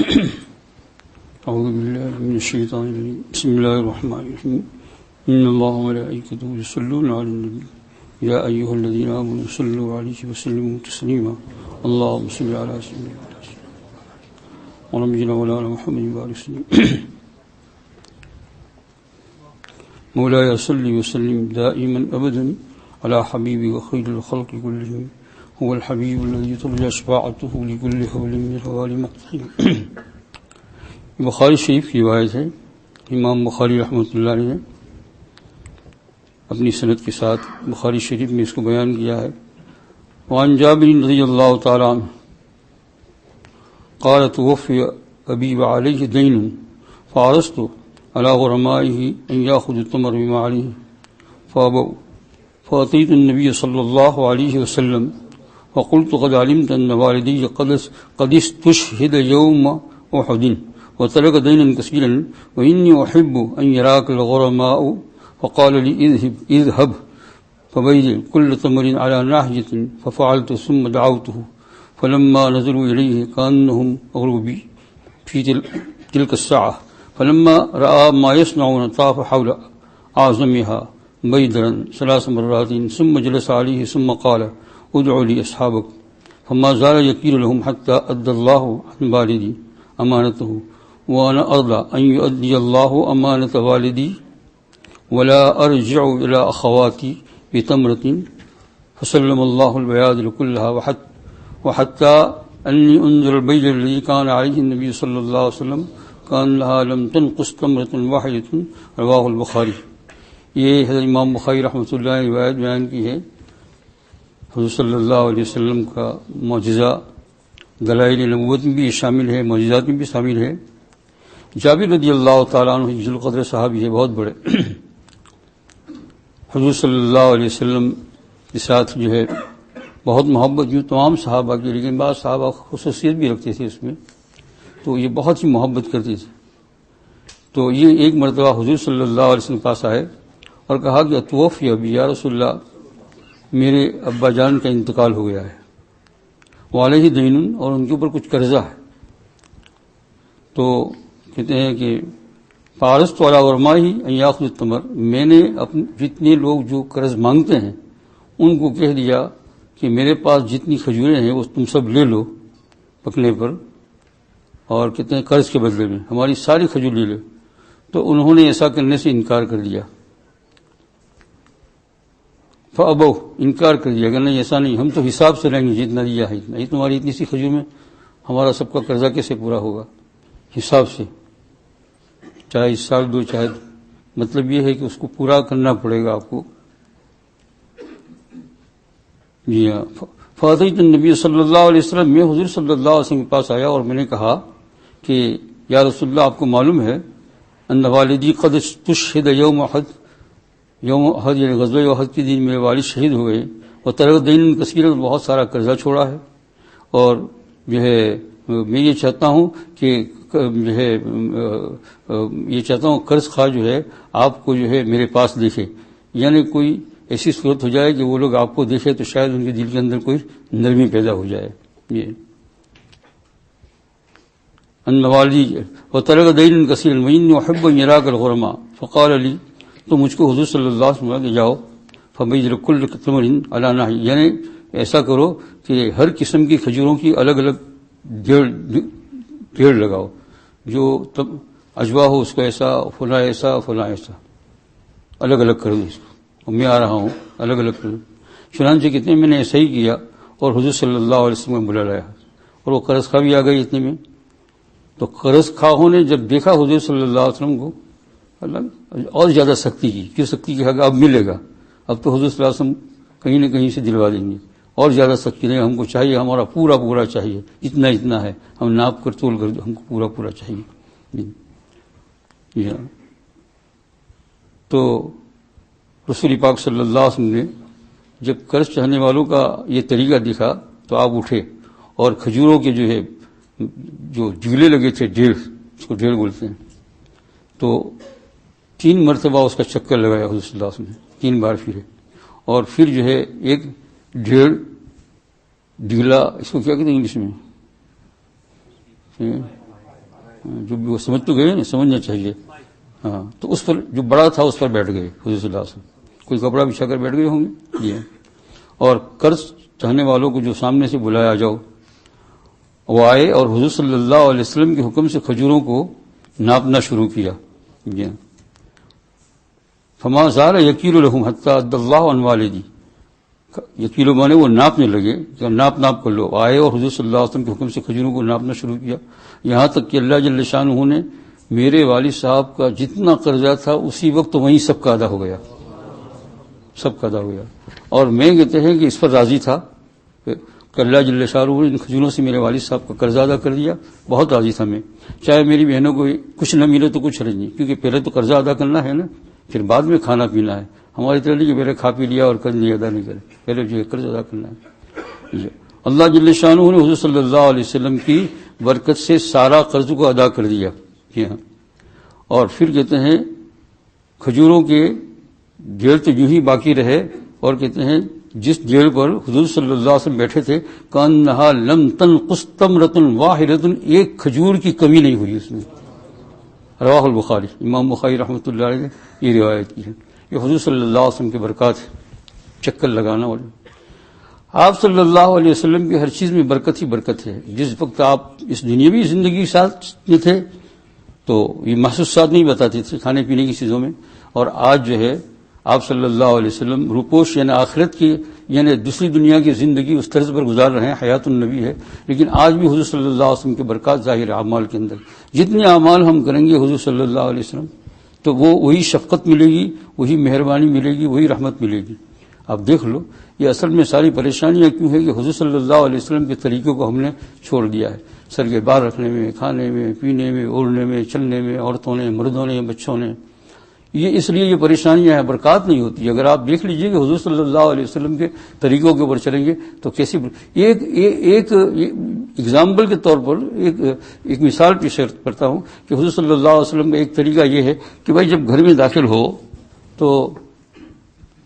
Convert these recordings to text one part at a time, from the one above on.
أعوذ بالله من الشيطان الرجيم بسم الله الرحمن الرحيم إن الله وملائكته يصلون على النبي يا أيها الذين آمنوا صلوا عليه وسلموا تسليما اللهم صل على سيدنا ونبينا مولانا محمد وعلى وسلم مولاي صل وسلم دائما أبدا على حبيبي وخير الخلق كلهم هو الحبيب الذي ترجى شفاعته لكل حول من الحوالي مقتحم. بخاری شریف کی روایت ہے. امام بخاری رحمۃ اللہ علیہ نے اپنی سند کے ساتھ بخاری شریف میں اس کو بیان کیا ہے. وعن جابر رضی اللہ تعالی عنہ قال توفي أبي وعليه دين فعرضت على غرمائه أن يأخذ التمر بما عليه فأبوا فأتيت النبي صلى الله عليه وسلم وقلت قد علمت أن والدي قد استشهد يوم أحد وترك دينا كثيرا وإني أحب أن يراك الغرماء فقال لي اذهب فبيد كل تمر على ناحية ففعلت ثم دعوته فلما نظروا إليه كأنهم أغروا بي في تلك الساعة فلما رأى ما يصنعون طاف حول أعظمها بيدرا 3 مرات ثم جلس عليه ثم قال ادعوا لي أصحابك فما زال يكيل لهم حتى أدى الله عن والدي أمانته وأنا أرضى أن يؤدي الله أمانة والدي ولا أرجع إلى أخواتي بتمرة فسلم الله البيادر كلها وحتى أني أنظر البيل الذي كان عليه النبي صلى الله عليه وسلم كان لها لم تنقص تمرة واحدة. رواه البخاری. یہ حضرت امام بخاری رحمۃ اللہ نے روایت بیان کی ہے. حضور صلی اللہ علیہ وسلم کا معجزہ دلائل نبوت میں بھی شامل ہے, معجزات میں بھی شامل ہے. جابر رضی اللہ تعالیٰ عنہ ذو القدر صحابی ہے, بہت بڑے. حضور صلی اللہ علیہ وسلم کے ساتھ جو ہے بہت محبت, جو تمام صحابہ کی, لیکن بعض صحابہ خصوصیت بھی رکھتے تھے اس میں, تو یہ بہت ہی محبت کرتے تھے. تو یہ ایک مرتبہ حضور صلی اللہ علیہ وسلم کے پاس آئے اور کہا کہ اتوفی ابی یا رسول اللہ, میرے ابا جان کا انتقال ہو گیا ہے. وعلیہ دین, اور ان کے اوپر کچھ قرضہ ہے. تو کہتے ہیں کہ فارست والا ورما ہی یاخذ التمر, میں نے اپنے جتنے لوگ جو قرض مانگتے ہیں ان کو کہہ دیا کہ میرے پاس جتنی کھجوریں ہیں وہ تم سب لے لو پکنے پر, اور کہتے ہیں قرض کے بدلے میں ہماری ساری کھجور لے لو. تو انہوں نے ایسا کرنے سے انکار کر دیا. فابوا, انکار کر دیا کہ نہیں ایسا نہیں, ہم تو حساب سے لیں گے, جتنا دیا ہے اتنا, یہ تمہاری اتنی سی کھجور میں ہمارا سب کا قرضہ کیسے پورا ہوگا, حساب سے, چاہے اس سال دو چاہے, مطلب یہ ہے کہ اس کو پورا کرنا پڑے گا آپ کو. جی ہاں. فاتیت النبی صلی اللہ علیہ وسلم, میں حضور صلی اللہ علیہ وسلم کے پاس آیا اور میں نے کہا کہ یا رسول اللہ, آپ کو معلوم ہے ان والدی قد استشهد یوم احد, یوم احد یعنی غزوہ احد کے دن میرے والد شہید ہو گئے. اور ترک دین کثیر, بہت سارا قرضہ چھوڑا ہے. اور جو ہے میں یہ چاہتا ہوں کہ جو ہے یہ چاہتا ہوں قرض خواہ جو ہے آپ کو جو ہے میرے پاس دیکھے, یعنی کوئی ایسی صورت ہو جائے کہ وہ لوگ آپ کو دیکھے تو شاید ان کے دل کے اندر کوئی نرمی پیدا ہو جائے. یہ ان والدی وترک دین کثیر وإني أحب أن يراك الغرماء فقال لي, تو مجھ کو حضور صلی اللہ علیہ وسلم کہ جاؤ فبيد كل تمر على ناحية, یعنی ایسا کرو کہ ہر قسم کی کھجوروں کی الگ الگ ڈھیر لگاؤ, جو تب اجوا ہو اس کا ایسا, فلاں ایسا, فلاں ایسا, الگ الگ کر دو اس کو, اور میں آ رہا ہوں الگ الگ کر دو. چنانچہ کتنے میں نے ایسا ہی کیا اور حضور صلی اللہ علیہ وسلم کو بلا لایا, اور وہ قرض خواہ بھی آ گئی اتنے میں. تو قرض خواہوں نے جب دیکھا حضور صلی اللہ علیہ وسلم کو, اللہ اور زیادہ سختی کی, کیوں سختی کی, اب ملے گا, اب تو حضور صلی اللہ علیہ وسلم کہیں نہ کہیں سے دلوا دیں گے, اور زیادہ سختی نہیں, ہم کو چاہیے ہمارا پورا پورا چاہیے, اتنا اتنا ہے, ہم ناپ کر تول کر ہم کو پورا پورا چاہیے. تو رسول پاک صلی اللہ علیہ وسلم نے جب قرض چاہنے والوں کا یہ طریقہ دیکھا تو آپ اٹھے اور کھجوروں کے جو ہے جو جھولے لگے تھے, ڈھیر, اس کو ڈھیر بولتے ہیں, تو 3 مرتبہ اس کا چکر لگایا حضور صلی اللہ علیہ وسلم نے, 3 بار پھرے, اور پھر جو ہے ایک ڈھیلا, اس کو کیا کہتے ہیں انگلش میں, جو بھی وہ سمجھ تو گئے نا، سمجھنا چاہیے. ہاں تو اس پر جو بڑا تھا اس پر بیٹھ گئے حضور صلی اللہ علیہ وسلم. کوئی کپڑا بچھا کر بیٹھ گئے ہوں گے یہ. اور قرض چاہنے والوں کو جو سامنے سے بلایا جاؤ وہ آئے اور حضور صلی اللہ علیہ وسلم کے حکم سے کھجوروں کو ناپنا شروع کیا. فما زال یکیل لہم حتی ادی اللہ عن والدی، یکیل مانے وہ ناپنے لگے کہ ناپ کر لو. آئے اور حضور صلی اللہ علیہ وسلم کے حکم سے کھجوروں کو ناپنا شروع کیا، یہاں تک کہ اللہ جل شانہ نے میرے والد صاحب کا جتنا قرضہ تھا اسی وقت وہیں سب کا ادا ہو گیا، سب کا ادا ہو گیا. اور میں کہتے ہیں کہ اس پر راضی تھا کہ اللہ جل شانہ نے ان کھجوروں سے میرے والد صاحب کا قرضہ ادا کر دیا. بہت راضی تھا میں، چاہے میری بہنوں کو کچھ نہ ملے تو کچھ حرج نہیں، کیونکہ پہلے تو قرضہ ادا کرنا ہے نا، پھر بعد میں کھانا پینا ہے. ہماری طرح نہیں کہ پہلے کھا پی لیا اور قرض نہیں ادا نہیں کرے، پہلے جو ہے قرض ادا کرنا ہے. اللہ جل شانہ نے حضور صلی اللہ علیہ وسلم کی برکت سے سارا قرض کو ادا کر دیا. اور پھر کہتے ہیں کھجوروں کے ڈھیر تو یوں ہی باقی رہے، اور کہتے ہیں جس ڈھیر پر حضور صلی اللہ علیہ وسلم بیٹھے تھے کانہا لم تنقص تمرۃ واحدۃ، ایک کھجور کی کمی نہیں ہوئی اس میں. رواہ البخاری، امام بخاری رحمۃ اللہ علیہ نے یہ روایت کی ہے. یہ حضور صلی اللہ علیہ وسلم کے برکات ہے. چکر لگانا والے آپ صلی اللہ علیہ وسلم کی ہر چیز میں برکت ہی برکت ہے. جس وقت آپ اس دنیاوی زندگی کے ساتھ میں تھے تو یہ محسوسات نہیں بتاتے تھے کھانے پینے کی چیزوں میں، اور آج جو ہے آپ صلی اللہ علیہ وسلم روپوش یعنی آخرت کی یعنی دوسری دنیا کی زندگی اس طرز پر گزار رہے ہیں، حیات النبی ہے. لیکن آج بھی حضور صلی اللہ علیہ وسلم کے برکات ظاہر ہے اعمال کے اندر. جتنے اعمال ہم کریں گے حضور صلی اللہ علیہ وسلم تو وہ وہی شفقت ملے گی، وہی مہربانی ملے گی، وہی رحمت ملے گی. آپ دیکھ لو یہ اصل میں ساری پریشانیاں کیوں ہے کہ حضور صلی اللہ علیہ وسلم کے طریقوں کو ہم نے چھوڑ دیا ہے. سر کے بال رکھنے میں، کھانے میں، پینے میں، اوڑھنے میں، چلنے میں، عورتوں نے، مردوں نے، بچوں نے. یہ اس لیے یہ پریشانیاں ہیں، برکات نہیں ہوتی. اگر آپ دیکھ لیجئے کہ حضور صلی اللہ علیہ وسلم کے طریقوں کے اوپر چلیں گے تو کیسی ایک ایگزامپل کے طور پر ایک مثال پیش کرتا ہوں کہ حضور صلی اللہ علیہ وسلم کا ایک طریقہ یہ ہے کہ بھائی جب گھر میں داخل ہو تو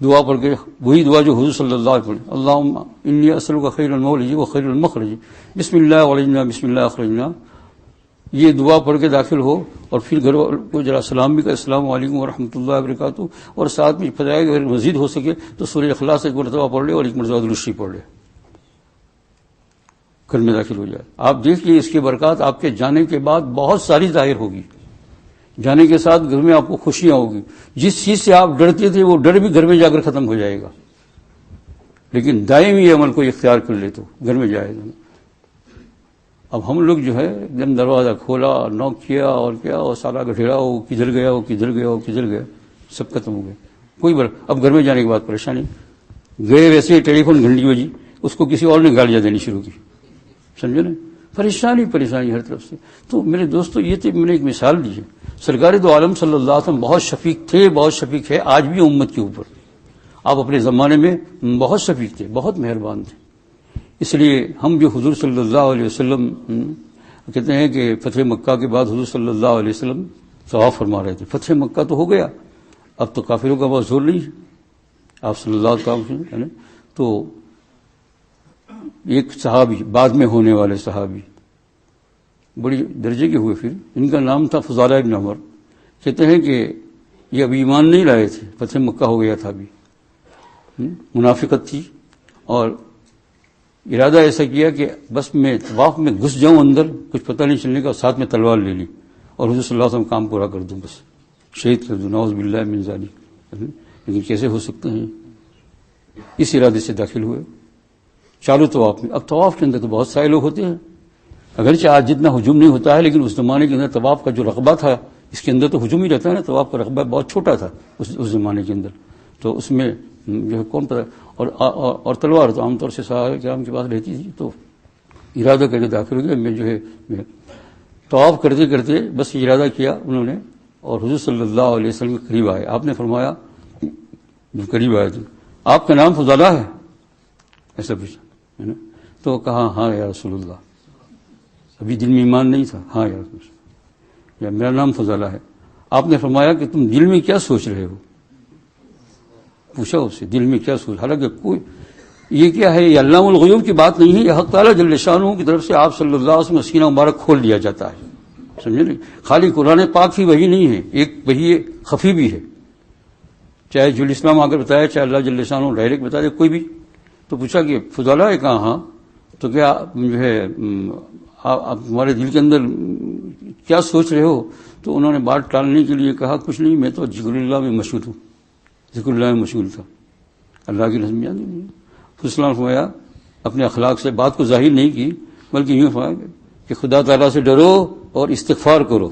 دعا پڑھ کے وہی دعا جو حضور صلی اللہ علیہ وسلم، اللہم انی اسألک خیر المولج و خیر المخرج، بسم اللہ ولجنا بسم اللہ اخرجنا، یہ دعا پڑھ کے داخل ہو. اور پھر گھر کو ذرا سلام بھی کہ السلام علیکم ورحمۃ اللہ وبرکاتہ، اور ساتھ میں فتح کہ اگر مزید ہو سکے تو سورہ اخلاص ایک مرتبہ پڑھ لے اور ایک مرتبہ درود شریف پڑھ لے، گھر میں داخل ہو جائے. آپ دیکھیے اس کی برکات آپ کے جانے کے بعد بہت ساری ظاہر ہوگی. جانے کے ساتھ گھر میں آپ کو خوشیاں ہوگی. جس چیز سے آپ ڈرتے تھے وہ ڈر بھی گھر میں جا کر ختم ہو جائے گا. لیکن دائمی عمل کو اختیار کر لے تو گھر میں جائے گا. اب ہم لوگ جو ہے ایک دم دروازہ کھولا، نوک کیا اور کیا، اور سارا گٹھیڑا ہو، کدھر گیا ہو، کدھر گیا ہو، کدھر گیا، سب ختم ہو گئے. کوئی اب گھر میں جانے کے بعد پریشانی. گئے ویسے ٹیلی فون گھنٹی بجی، اس کو کسی اور نے گالیاں دینی شروع کی. سمجھو نا، پریشانی ہر طرف سے. تو میرے دوستو یہ تو میں نے ایک مثال دی ہے. سرکار دو عالم صلی اللہ علیہ وسلم بہت شفیق تھے، بہت شفیق ہے آج بھی امت کے اوپر. آپ اپنے زمانے میں بہت شفیق تھے، بہت مہربان تھے. اس لیے ہم جو حضور صلی اللہ علیہ وسلم کہتے ہیں کہ فتح مکہ کے بعد حضور صلی اللہ علیہ وسلم طواف فرما رہے تھے. فتح مکہ تو ہو گیا، اب تو کافروں کا بہت زور نہیں ہے. آپ صلی اللہ علیہ وسلم تو ایک صحابی بعد میں ہونے والے صحابی بڑی درجے کے ہوئے، پھر ان کا نام تھا فضالہ ابن عمر. کہتے ہیں کہ یہ ابھی ایمان نہیں لائے تھے، فتح مکہ ہو گیا تھا، ابھی منافقت تھی، اور ارادہ ایسا کیا کہ بس میں طواف میں گھس جاؤں اندر، کچھ پتہ نہیں چلنے کا، ساتھ میں تلوار لے لی اور حضور صلی اللہ علیہ وسلم کام پورا کر دوں، بس شہید کر دوں، نعوذ باللہ من ذالک. لیکن کیسے ہو سکتے ہیں؟ اس ارادے سے داخل ہوئے چالو طواف میں. اب طواف کے اندر تو بہت سارے لوگ ہوتے ہیں، اگرچہ آج جتنا ہجوم نہیں ہوتا ہے، لیکن اس زمانے کے اندر طواف کا جو رقبہ تھا، اس کے اندر تو ہجوم ہی رہتا ہے نا. طواف کا رقبہ بہت چھوٹا تھا اس زمانے کے اندر، تو اس میں جو ہے کون پتہ. اور تلوار تو عام طور سے صحابہ کرام کے پاس رہتی تھی. تو ارادہ کر کے داخل ہو گیا. میں جو ہے طواف کرتے کرتے بس ارادہ کیا انہوں نے، اور حضور صلی اللہ علیہ وسلم کے قریب آئے. آپ نے فرمایا، جو قریب آئے تھے، آپ کا نام فضالہ ہے؟ ایسا پوچھا ہے نا. تو کہا ہاں یا رسول اللہ. ابھی دل میں ایمان نہیں تھا. ہاں یا رسول اللہ، یا میرا نام فضالہ ہے. آپ نے فرمایا کہ تم دل میں کیا سوچ رہے ہو؟ پوچھا اس سے دل میں کیا سوچ. حالانکہ کوئی یہ کیا ہے، یہ علام الغیوب کی بات نہیں ہے، یہ حق تعالیٰ جل شانہ کی طرف سے آپ صلی اللہ علیہ وسلم سینہ مبارک کھول دیا جاتا ہے. سمجھے نہیں؟ خالی قرآن پاک ہی وہی نہیں ہے، ایک وہی خفی بھی ہے، چاہے جل اسلام آ کر بتایا، چاہے اللہ جل شانہ ڈائریکٹ بتا دے کوئی بھی. تو پوچھا کہ فضالہ ہے کہا ہاں، تو کیا جو ہے آپ ہمارے دل کے اندر کیا سوچ رہے ہو؟ تو انہوں نے بات ٹالنے کے لیے کہا کچھ نہیں، میں تو ذکر اللہ میں مشغول ہوں، ذکر اللہ میں مشغول تھا، اللہ کی رسم یاد نہیں. فضلان فرمایا اپنے اخلاق سے بات کو ظاہر نہیں کی، بلکہ یوں فرمایا کہ خدا تعالیٰ سے ڈرو اور استغفار کرو.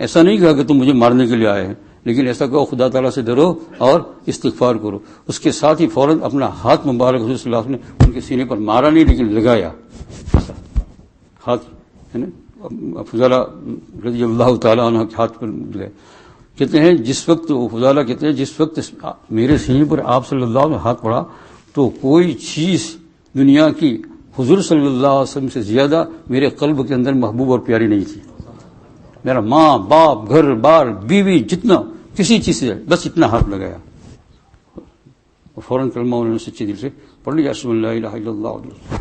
ایسا نہیں کہا کہ تم مجھے مارنے کے لیے آئے ہیں، لیکن ایسا کہو خدا تعالیٰ سے ڈرو اور استغفار کرو. اس کے ساتھ ہی فوراً اپنا ہاتھ مبارک حضور صلی اللہ علیہ وسلم نے ان کے سینے پر مارا نہیں لیکن لگایا ہاتھ، ہے نا. فضالہ رضی اللہ تعالیٰ عنہ کے ہاتھ پر لگائے. کہتے ہیں جس وقت فضالہ کہتے ہیں جس وقت میرے سینے پر آپ صلی اللہ علیہ وسلم ہاتھ پڑا تو کوئی چیز دنیا کی حضور صلی اللہ علیہ وسلم سے زیادہ میرے قلب کے اندر محبوب اور پیاری نہیں تھی. میرا ماں باپ گھر بار بیوی جتنا کسی چیز سے بس اتنا ہاتھ لگایا، فوراً کلمہ انہوں نے سچے دل سے پڑھ لیا اشہد ان لا الہ الا اللہ.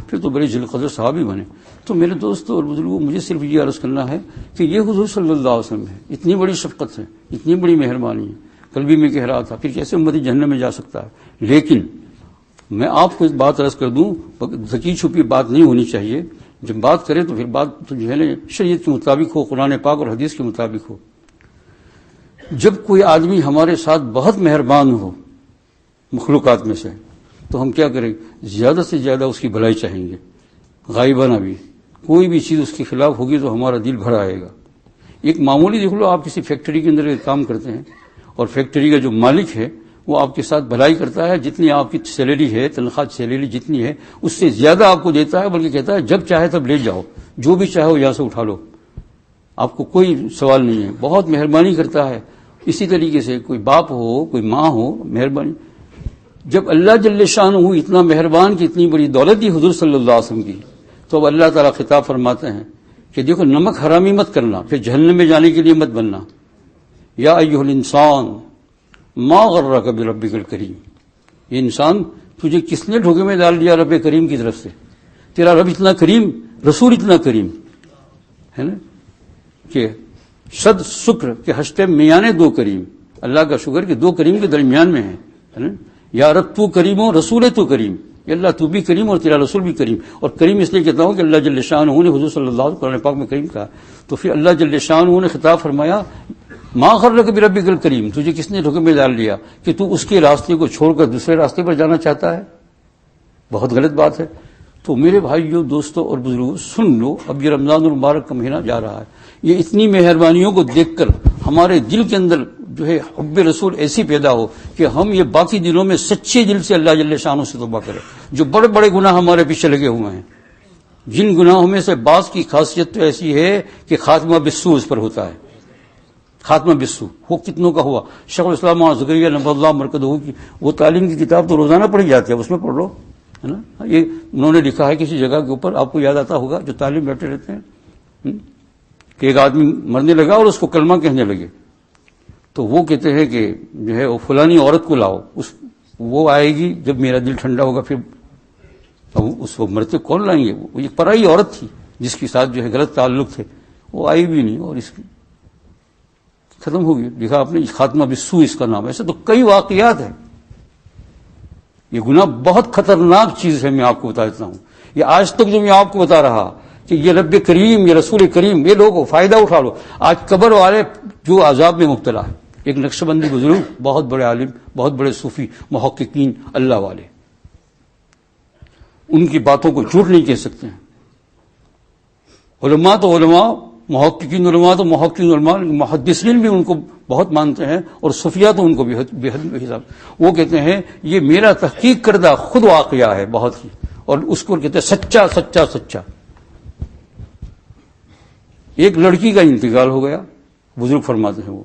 پھر تو بڑے ذی القدر صحابی بنے. تو میرے دوستوں اور بزرگوں، مجھے صرف یہ عرض کرنا ہے کہ یہ حضور صلی اللہ علیہ وسلم ہے، اتنی بڑی شفقت ہے، اتنی بڑی مہربانی ہے. کل بھی میں کہہ رہا تھا پھر کیسے امتی جہنم میں جا سکتا ہے. لیکن میں آپ کو ایک بات عرض کر دوں، ذکی چھپی بات نہیں ہونی چاہیے. جب بات کریں تو پھر بات تو جو ہے نا شریعت کے مطابق ہو، قرآن پاک اور حدیث کے مطابق ہو. جب کوئی آدمی ہمارے ساتھ بہت مہربان ہو مخلوقات میں سے تو ہم کیا کریں؟ زیادہ سے زیادہ اس کی بھلائی چاہیں گے. غائبانہ بھی کوئی بھی چیز اس کے خلاف ہوگی تو ہمارا دل بھر آئے گا. ایک معمولی دیکھ لو، آپ کسی فیکٹری کے اندر کام کرتے ہیں اور فیکٹری کا جو مالک ہے وہ آپ کے ساتھ بھلائی کرتا ہے، جتنی آپ کی سیلری ہے، تنخواہ سیلری جتنی ہے اس سے زیادہ آپ کو دیتا ہے، بلکہ کہتا ہے جب چاہے تب لے جاؤ، جو بھی چاہو یہاں سے اٹھا لو، آپ کو کوئی سوال نہیں ہے. بہت مہربانی کرتا ہے. اسی طریقے سے کوئی باپ ہو، کوئی ماں ہو، مہربانی. جب اللہ جل شانہ اتنا مہربان کی اتنی بڑی دولت دی حضور صلی اللہ علیہ وسلم کی، تو اب اللہ تعالیٰ خطاب فرماتے ہیں کہ دیکھو نمک حرامی مت کرنا، پھر جہنم میں جانے کے لیے مت بننا. یا ایھا الانسان ما غرک بربک الکریم. یہ انسان تجھے کس نے دھوکے میں ڈال دیا رب کریم کی طرف سے؟ تیرا رب اتنا کریم، رسول اتنا کریم ہے نا کہ صد شکر کہ ہشتے میانے دو کریم. اللہ کا شکر کہ دو کریم کے درمیان میں ہے نا. یا رب تو کریم ہو، رسول ہے تو کریم. یا اللہ تو بھی کریم اور تیرا رسول بھی کریم. اور کریم اس لیے کہتا ہوں کہ اللہ جل شانہ نے حضور صلی اللہ علیہ وسلم قرآن پاک میں کریم کہا. تو پھر اللہ جل شانہ نے خطاب فرمایا ما غرک بربک الکریم، تجھے کس نے دھوکے میں ڈال دیا کہ تو اس کے راستے کو چھوڑ کر دوسرے راستے پر جانا چاہتا ہے؟ بہت غلط بات ہے. تو میرے بھائیوں، دوستوں اور بزرگوں، سن لو، اب یہ رمضان المبارک کا مہینہ جا رہا ہے. یہ اتنی مہربانیوں کو دیکھ کر ہمارے دل کے اندر جو ہے حب رسول ایسی پیدا ہو کہ ہم یہ باقی دنوں میں سچے دل سے اللہ جل شانہ سے توبہ کریں. جو بڑے بڑے گناہ ہمارے پیچھے لگے ہوئے ہیں، جن گناہوں میں سے بعض کی خاصیت تو ایسی ہے کہ خاتمہ بالسوء اس پر ہوتا ہے. خاتمہ بالسوء وہ کتنوں کا ہوا. شیخ الاسلام زکریا نبی اللہ مرکزہ کی وہ تعلیم کی کتاب تو روزانہ پڑھی جاتی ہے، اس میں پڑھ لو، ہے نا. یہ انہوں نے لکھا ہے کسی جگہ کے اوپر، آپ کو یاد آتا ہوگا جو تعلیم بیٹھے رہتے ہیں، کہ ایک آدمی مرنے لگا اور اس کو کلمہ کہنے لگے. تو وہ کہتے ہیں کہ جو ہے وہ فلانی عورت کو لاؤ، وہ آئے گی جب میرا دل ٹھنڈا ہوگا. پھر اس کو مرتے کون لائیں گے؟ وہ ایک پرائی عورت تھی جس کے ساتھ جو ہے غلط تعلق تھے، وہ آئی بھی نہیں اور اس کی ختم ہو گئی. لکھا آپ نے خاتمہ بالسوء اس کا نام. ایسے تو کئی واقعات ہیں. یہ گناہ بہت خطرناک چیز ہے، میں آپ کو بتا دیتا ہوں. یہ آج تک جو میں آپ کو بتا رہا کہ یہ رب کریم، یہ رسول کریم، یہ لوگوں فائدہ اٹھا لو. آج قبر والے جو عذاب میں مبتلا ہے، ایک نقش بندی بزرگ، بہت بڑے عالم، بہت بڑے صوفی، محققین اللہ والے، ان کی باتوں کو جھوٹ نہیں کہہ سکتے ہیں. علماء تو علماء، محققین علماء تو محققین علماء، محدثین بھی ان کو بہت مانتے ہیں اور صوفیہ تو ان کو بے حد حساب. وہ کہتے ہیں یہ میرا تحقیق کردہ خود واقعہ ہے بہت ہی، اور اس کو کہتے ہیں سچا سچا سچا. ایک لڑکی کا انتقال ہو گیا، بزرگ فرماتے ہیں وہ،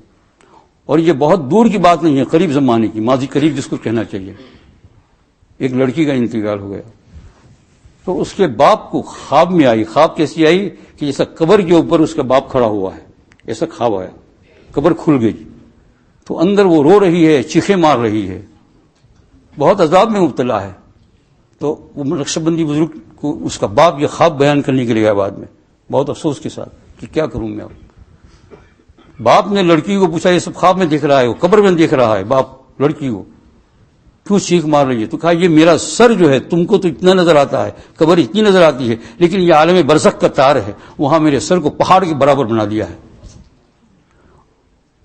اور یہ بہت دور کی بات نہیں ہے، قریب زمانے کی، ماضی قریب جس کو کہنا چاہیے. ایک لڑکی کا انتقال ہو گیا تو اس کے باپ کو خواب میں آئی. خواب کیسی آئی کہ جیسا قبر کے اوپر اس کا باپ کھڑا ہوا ہے، ایسا خواب آیا. قبر کھل گئی تو اندر وہ رو رہی ہے، چیخیں مار رہی ہے، بہت عذاب میں مبتلا ہے. تو وہ نقش بندی بزرگ کو اس کا باپ یہ خواب بیان کرنے کے لیے گیا بعد میں، بہت افسوس کے ساتھ کہ کیا کروں میں اب. باپ نے لڑکی کو پوچھا یہ سب خواب میں دیکھ رہا ہے, وہ قبر میں دیکھ رہا ہے باپ لڑکی کو, کیوں چیخ مار رہی ہے؟ تو کہا یہ میرا سر جو ہے تم کو تو اتنا نظر آتا ہے, قبر اتنی نظر آتی ہے, لیکن یہ عالم برزخ کا تار ہے, وہاں میرے سر کو پہاڑ کے برابر بنا دیا ہے.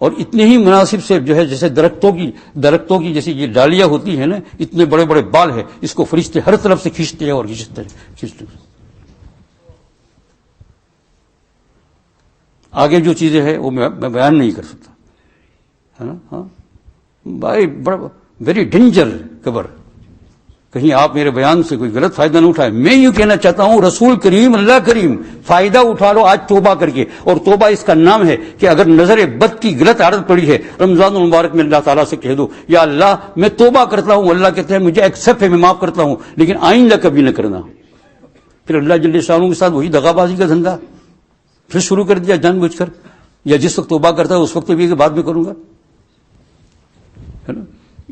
اور اتنے ہی مناسب سے جو ہے جیسے درختوں کی جیسی یہ ڈالیاں ہوتی ہیں نا, اتنے بڑے بڑے بال ہیں, اس کو فرشتے ہر طرف سے کھینچتے ہیں اور کھینچتے ہیں. آگے جو چیزیں ہیں وہ میں بیان نہیں کر سکتا, ہے نا. ہاں بھائی, بڑا ویری ڈینجر قبر. کہیں آپ میرے بیان سے کوئی غلط فائدہ نہ اٹھائے. میں یوں کہنا چاہتا ہوں رسول کریم اللہ کریم فائدہ اٹھا لو آج توبہ کر کے. اور توبہ اس کا نام ہے کہ اگر نظر بد کی غلط عادت پڑی ہے, رمضان المبارک میں اللہ تعالیٰ سے کہہ دو یا اللہ میں توبہ کرتا ہوں, اللہ کہتے ہیں مجھے ایکسپٹ ہے, میں معاف کرتا ہوں, لیکن آئندہ کبھی نہ کرنا. پھر اللہ جل شانہ کے ساتھ وہی دغا بازی کا دھندا پھر شروع کر دیا جان بوجھ کر, یا جس وقت توبہ کرتا ہے اس وقت بھی کہ بعد میں کروں گا, ہے نا.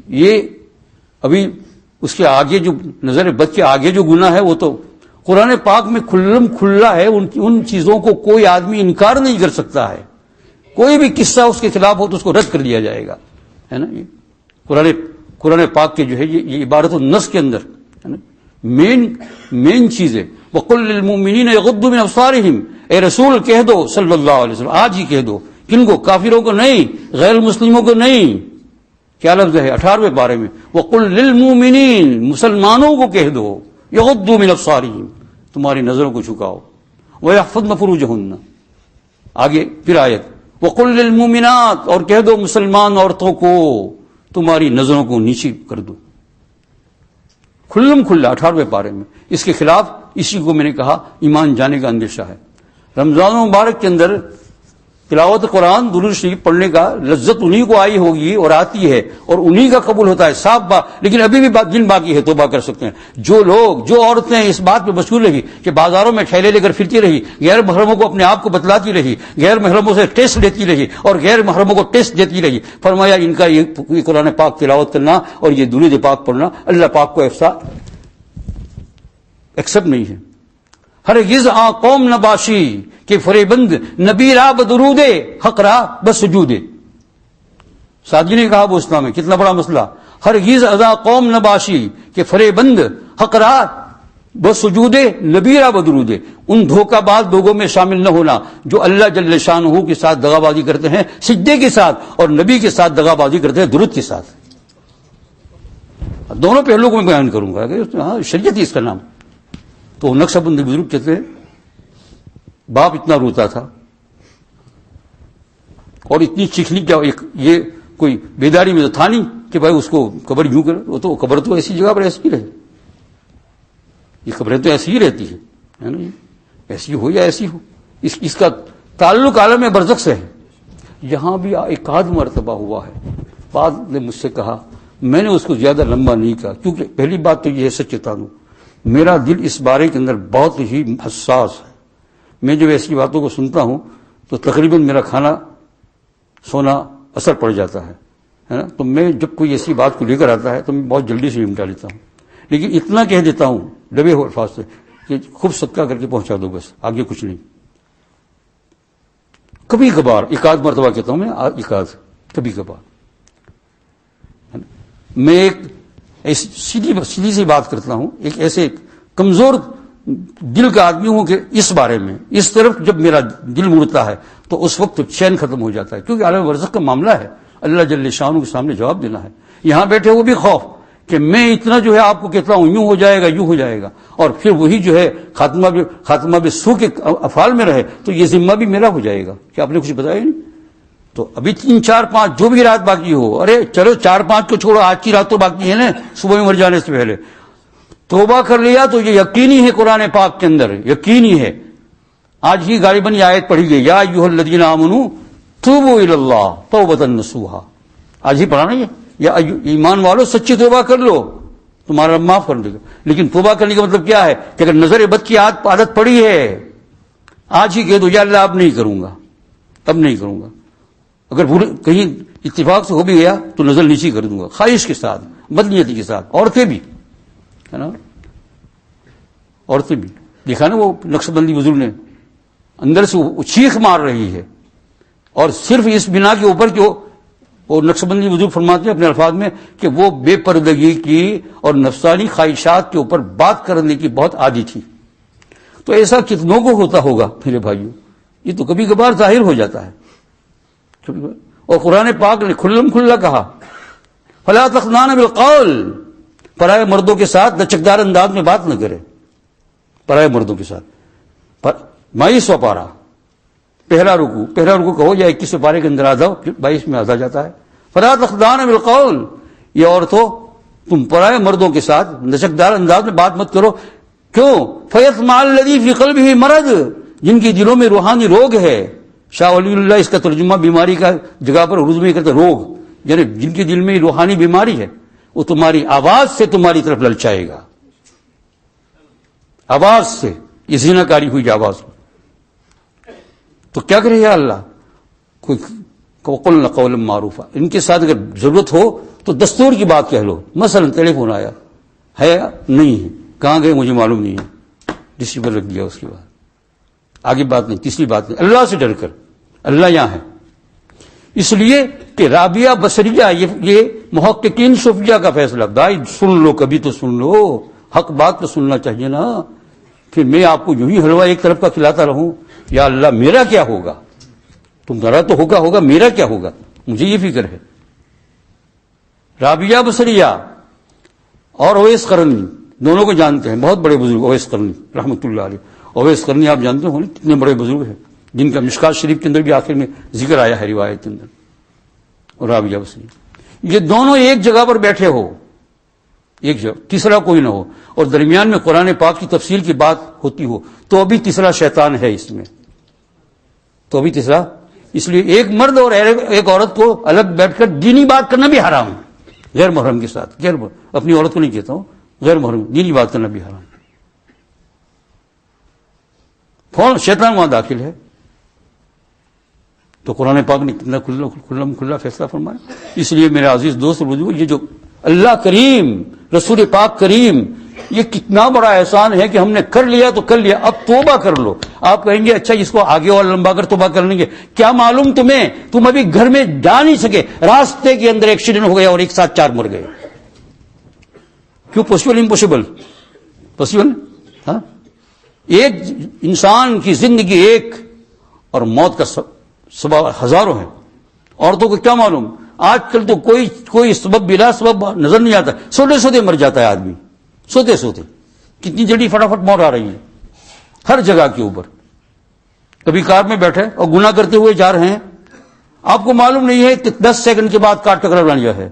یہ ابھی اس کے آگے جو نظر بد کے آگے جو گناہ ہے وہ تو قرآن پاک میں کھلم کھلا ہے. ان چیزوں کو کوئی آدمی انکار نہیں کر سکتا ہے. کوئی بھی قصہ اس کے خلاف ہو تو اس کو رد کر دیا جائے گا, ہے نا. یہ قرآن پاک کے جو ہے یہ عبارت النص کے اندر ہے نا مین چیز ہے. وَقُلْ لِلْمُؤْمِنِينَ يَغُضُّوا مِنْ أَبْصَارِهِمْ, اے رسول کہہ دو صلی اللہ علیہ وسلم, آج ہی کہہ دو. کن کو؟ کافروں کو نہیں, غیر مسلموں کو نہیں. کیا لفظ ہے 18ویں پارے میں, وَقُلْ لِلْمُؤْمِنِينَ, مسلمانوں کو کہہ دو, يَغُضُّوا مِنْ أَبْصَارِهِمْ, تمہاری نظروں کو جھکاؤ, وَيَحْفَظْنَ فُرُوجَهُنَّ. آگے پھر آیت, وَقُلْ لِلْمُؤْمِنَاتِ, اور کہہ دو مسلمان عورتوں کو تمہاری نظروں کو نیچی کر دو. کھلم کھلا 18ویں پارے میں. اس کے خلاف اسی کو میں نے کہا ایمان جانے کا اندیشہ ہے. رمضان مبارک کے اندر تلاوت قرآن درود شریف پڑھنے کا لذت انہی کو آئی ہوگی اور آتی ہے اور انہی کا قبول ہوتا ہے, صاف بات. لیکن ابھی بھی دن باقی ہے, توبہ کر سکتے ہیں. جو عورتیں اس بات پہ مشغول رہی کہ بازاروں میں ٹھیلے لے کر پھرتی رہی, غیر محرموں کو اپنے آپ کو بتلاتی رہی, غیر محرموں سے ٹیسٹ لیتی رہی اور غیر محرموں کو ٹیسٹ دیتی رہی, فرمایا ان کا یہ قرآن پاک تلاوت کرنا اور یہ درود پاک پڑھنا اللہ پاک کو ایکسپٹ نہیں ہے. ہرگز قوم نباشی کہ فریبند نبی را بدرود حق را بسجود. سادگی نے کہا وہ اسلام میں کتنا بڑا مسئلہ. ہرگز اذا قوم نباشی کہ فریبند حق را بسجود نبی را بدرود. ان دھوکہ باز لوگوں میں شامل نہ ہونا جو اللہ جل شانہ کے ساتھ دغا بازی کرتے ہیں سجدے کے ساتھ, اور نبی کے ساتھ دغا بازی کرتے ہیں درود کے ساتھ. دونوں پہلوؤں کو میں بیان کروں گا. ہاں شریعت ہی اس کا نام. تو نقشہ بندی بزرگ کہتے ہیں باپ اتنا روتا تھا اور اتنی چیخنی, کیا یہ کوئی بیداری میں تو تھا نہیں کہ بھائی اس کو قبر یوں کرے. وہ تو قبر تو ایسی جگہ پر ایسی ہی رہے, یہ قبریں تو ایسی ہی رہتی ہے نا, ایسی ہو یا ایسی ہو. اس کا تعلق عالم برزخ سے ہے. یہاں بھی ایک آدھ مرتبہ ہوا ہے. بعد نے مجھ سے کہا, میں نے اس کو زیادہ لمبا نہیں کہا کیونکہ پہلی بات تو یہ ہے سچ چاہتا ہوں میرا دل اس بارے کے اندر بہت ہی حساس ہے. میں جب ایسی باتوں کو سنتا ہوں تو تقریباً میرا کھانا سونا اثر پڑ جاتا ہے نا. تو میں جب کوئی ایسی بات کو لے کر آتا ہے تو میں بہت جلدی سے نمٹا لیتا ہوں. لیکن اتنا کہہ دیتا ہوں دبے ہوئے الفاظ سے کہ خوب صدقہ کر کے پہنچا دو, بس آگے کچھ نہیں. کبھی کبھار ایک آدھ مرتبہ کہتا ہوں میں, ایک آدھ کبھی کبھار. میں ایک سیدھی سی بات کرتا ہوں, ایک ایسے کمزور دل کا آدمی ہوں کہ اس بارے میں اس طرف جب میرا دل مڑتا ہے تو اس وقت چین ختم ہو جاتا ہے, کیونکہ عالم برزخ کا معاملہ ہے. اللہ جل شانہ کے سامنے جواب دینا ہے. یہاں بیٹھے وہ بھی خوف کہ میں اتنا جو ہے آپ کو کہتا ہوں یوں ہو جائے گا یوں ہو جائے گا, اور پھر وہی جو ہے خاتمہ بھی سو کے افعال میں رہے تو یہ ذمہ بھی میرا ہو جائے گا. کیا آپ نے کچھ بتایا نہیں؟ تو ابھی 3 4 5 جو بھی رات باقی ہو, ارے چلو 4 5 کو چھوڑو, آج کی رات تو باقی ہے نا, صبح میں مر جانے سے پہلے توبہ کر لیا تو یہ یقینی ہے قرآن پاک کے اندر یقینی ہے. آج ہی غالباً یہ آیت پڑھی گئی, یا ایھا الذین آمنوا توبوا الی اللہ توبۃ نصوحا. آج ہی پڑھا نا یہ, یا ایمان والو سچی توبہ کر لو تمہارا رب معاف کر دے گا. لیکن توبہ کرنے کا مطلب کیا ہے کہ اگر نظر بد کی عادت پڑی ہے آج ہی کہہ دو یا اللہ اب نہیں کروں گا, اب نہیں کروں گا. اگر کہیں اتفاق سے ہو بھی گیا تو نظر نیچی کر دوں گا, خواہش کے ساتھ بدنیتی کے ساتھ. عورتیں بھی ہے نا, عورتیں بھی دیکھا نا وہ نقش بندی بزرگ نے اندر سے وہ چیخ مار رہی ہے اور صرف اس بنا کے اوپر کہ اور نقشبندی بزرگ فرماتے ہیں اپنے الفاظ میں کہ وہ بے پردگی کی اور نفسانی خواہشات کے اوپر بات کرنے کی بہت عادی تھی. تو ایسا کتنوں کو ہوتا ہوگا میرے بھائیوں؟ یہ تو کبھی کبھار ظاہر ہو جاتا ہے. اور قرآن پاک نے کھلم کھلا کہا فلا تخضعن بالقول، پرائے مردوں کے ساتھ لچکدار انداز میں بات نہ کرے. پرائے مردوں کے ساتھ 22واں پارہ پہلا رکوع کہو یا 21 پارے کے اندر آ جاؤ، 22 میں آ جاتا ہے. فلا تخضعن بالقول، یہ عورتوں تم پرائے مردوں کے ساتھ لچکدار انداز میں بات مت کرو. کیوں؟ فیطمع الذی فی قلبہ مرض، جن کی دلوں میں روحانی روگ ہے. شاہ ولی اللہ اس کا ترجمہ بیماری کا جگہ پر اردو میں کرتے روگ، یعنی جن کے دل میں روحانی بیماری ہے، وہ تمہاری آواز سے تمہاری طرف للچائے گا. آواز سے یہ زنا کاری ہوئی آواز. تو کیا کرے یا اللہ؟ قلنا قولا معروفا، ان کے ساتھ اگر ضرورت ہو تو دستور کی بات کہہ لو. مثلا ٹیلی فون آیا ہے نہیں ہے، کہاں گئے مجھے معلوم نہیں ہے، ریسیور رکھ دیا. اس کے بعد آگے بات نہیں. تیسری بات نہیں، اللہ سے ڈر کر، اللہ یہاں ہے. اس لیے کہ رابعہ بصریہ یہ محققین صوفیہ کا فیصلہ. بھائی سن لو، کبھی تو سن لو، حق بات تو سننا چاہیے نا. پھر میں آپ کو یوں ہی حلوہ ایک طرف کا کھلاتا رہوں، یا اللہ میرا کیا ہوگا؟ تمہارا تو ہوگا، میرا کیا ہوگا؟ مجھے یہ فکر ہے. رابعہ بصریہ اور اویس قرنی دونوں کو جانتے ہیں، بہت بڑے بزرگ. اویس قرنی رحمۃ اللہ علیہ. اویس قرنی آپ جانتے ہوں کتنے بڑے بزرگ ہیں، جن کا مشکات شریف کے اندر بھی آخر میں ذکر آیا ہے روایت کے اندر. اور رابعہ بصری یہ دونوں ایک جگہ پر بیٹھے ہو، ایک جگہ، تیسرا کوئی نہ ہو، اور درمیان میں قرآن پاک کی تفصیل کی بات ہوتی ہو، تو ابھی تیسرا شیطان ہے اس میں. تو ابھی تیسرا، اس لیے ایک مرد اور ایک عورت کو الگ بیٹھ کر دینی بات کرنا بھی حرام ہے، غیر محرم کے ساتھ. اپنی عورت کو نہیں کہتا ہوں، غیر محرم دینی بات کرنا بھی حرام. کون شیطان وہاں داخل ہے. تو قرآن پاک نے کتنا کھلا فیصلہ فرمایا. اس لیے میرے عزیز دوست بزرگ، یہ جو اللہ کریم رسول پاک کریم، یہ کتنا بڑا احسان ہے کہ ہم نے کر لیا تو کر لیا، اب توبہ کر لو. آپ کہیں گے اچھا اس کو آگے اور لمبا کر توبہ کر لیں گے. کیا معلوم تمہیں، تم ابھی گھر میں جا نہیں سکے، راستے کے اندر ایکسیڈنٹ ہو گیا اور ایک ساتھ 4 مر گئے. کیوں پاسبل؟ Impossible possible. ہاں، ایک انسان کی زندگی ایک اور موت کا سبب ہزاروں ہیں. عورتوں کو کیا معلوم؟ آج کل تو کوئی سبب بلا سبب نظر نہیں آتا. سوتے مر جاتا ہے آدمی، سوتے کتنی جلدی فٹافٹ موت آ رہی ہے ہر جگہ کے اوپر. کبھی کار میں بیٹھے اور گناہ کرتے ہوئے جا رہے ہیں، آپ کو معلوم نہیں ہے کہ 10 سیکنڈ کے بعد کار ٹکرا لیا ہے.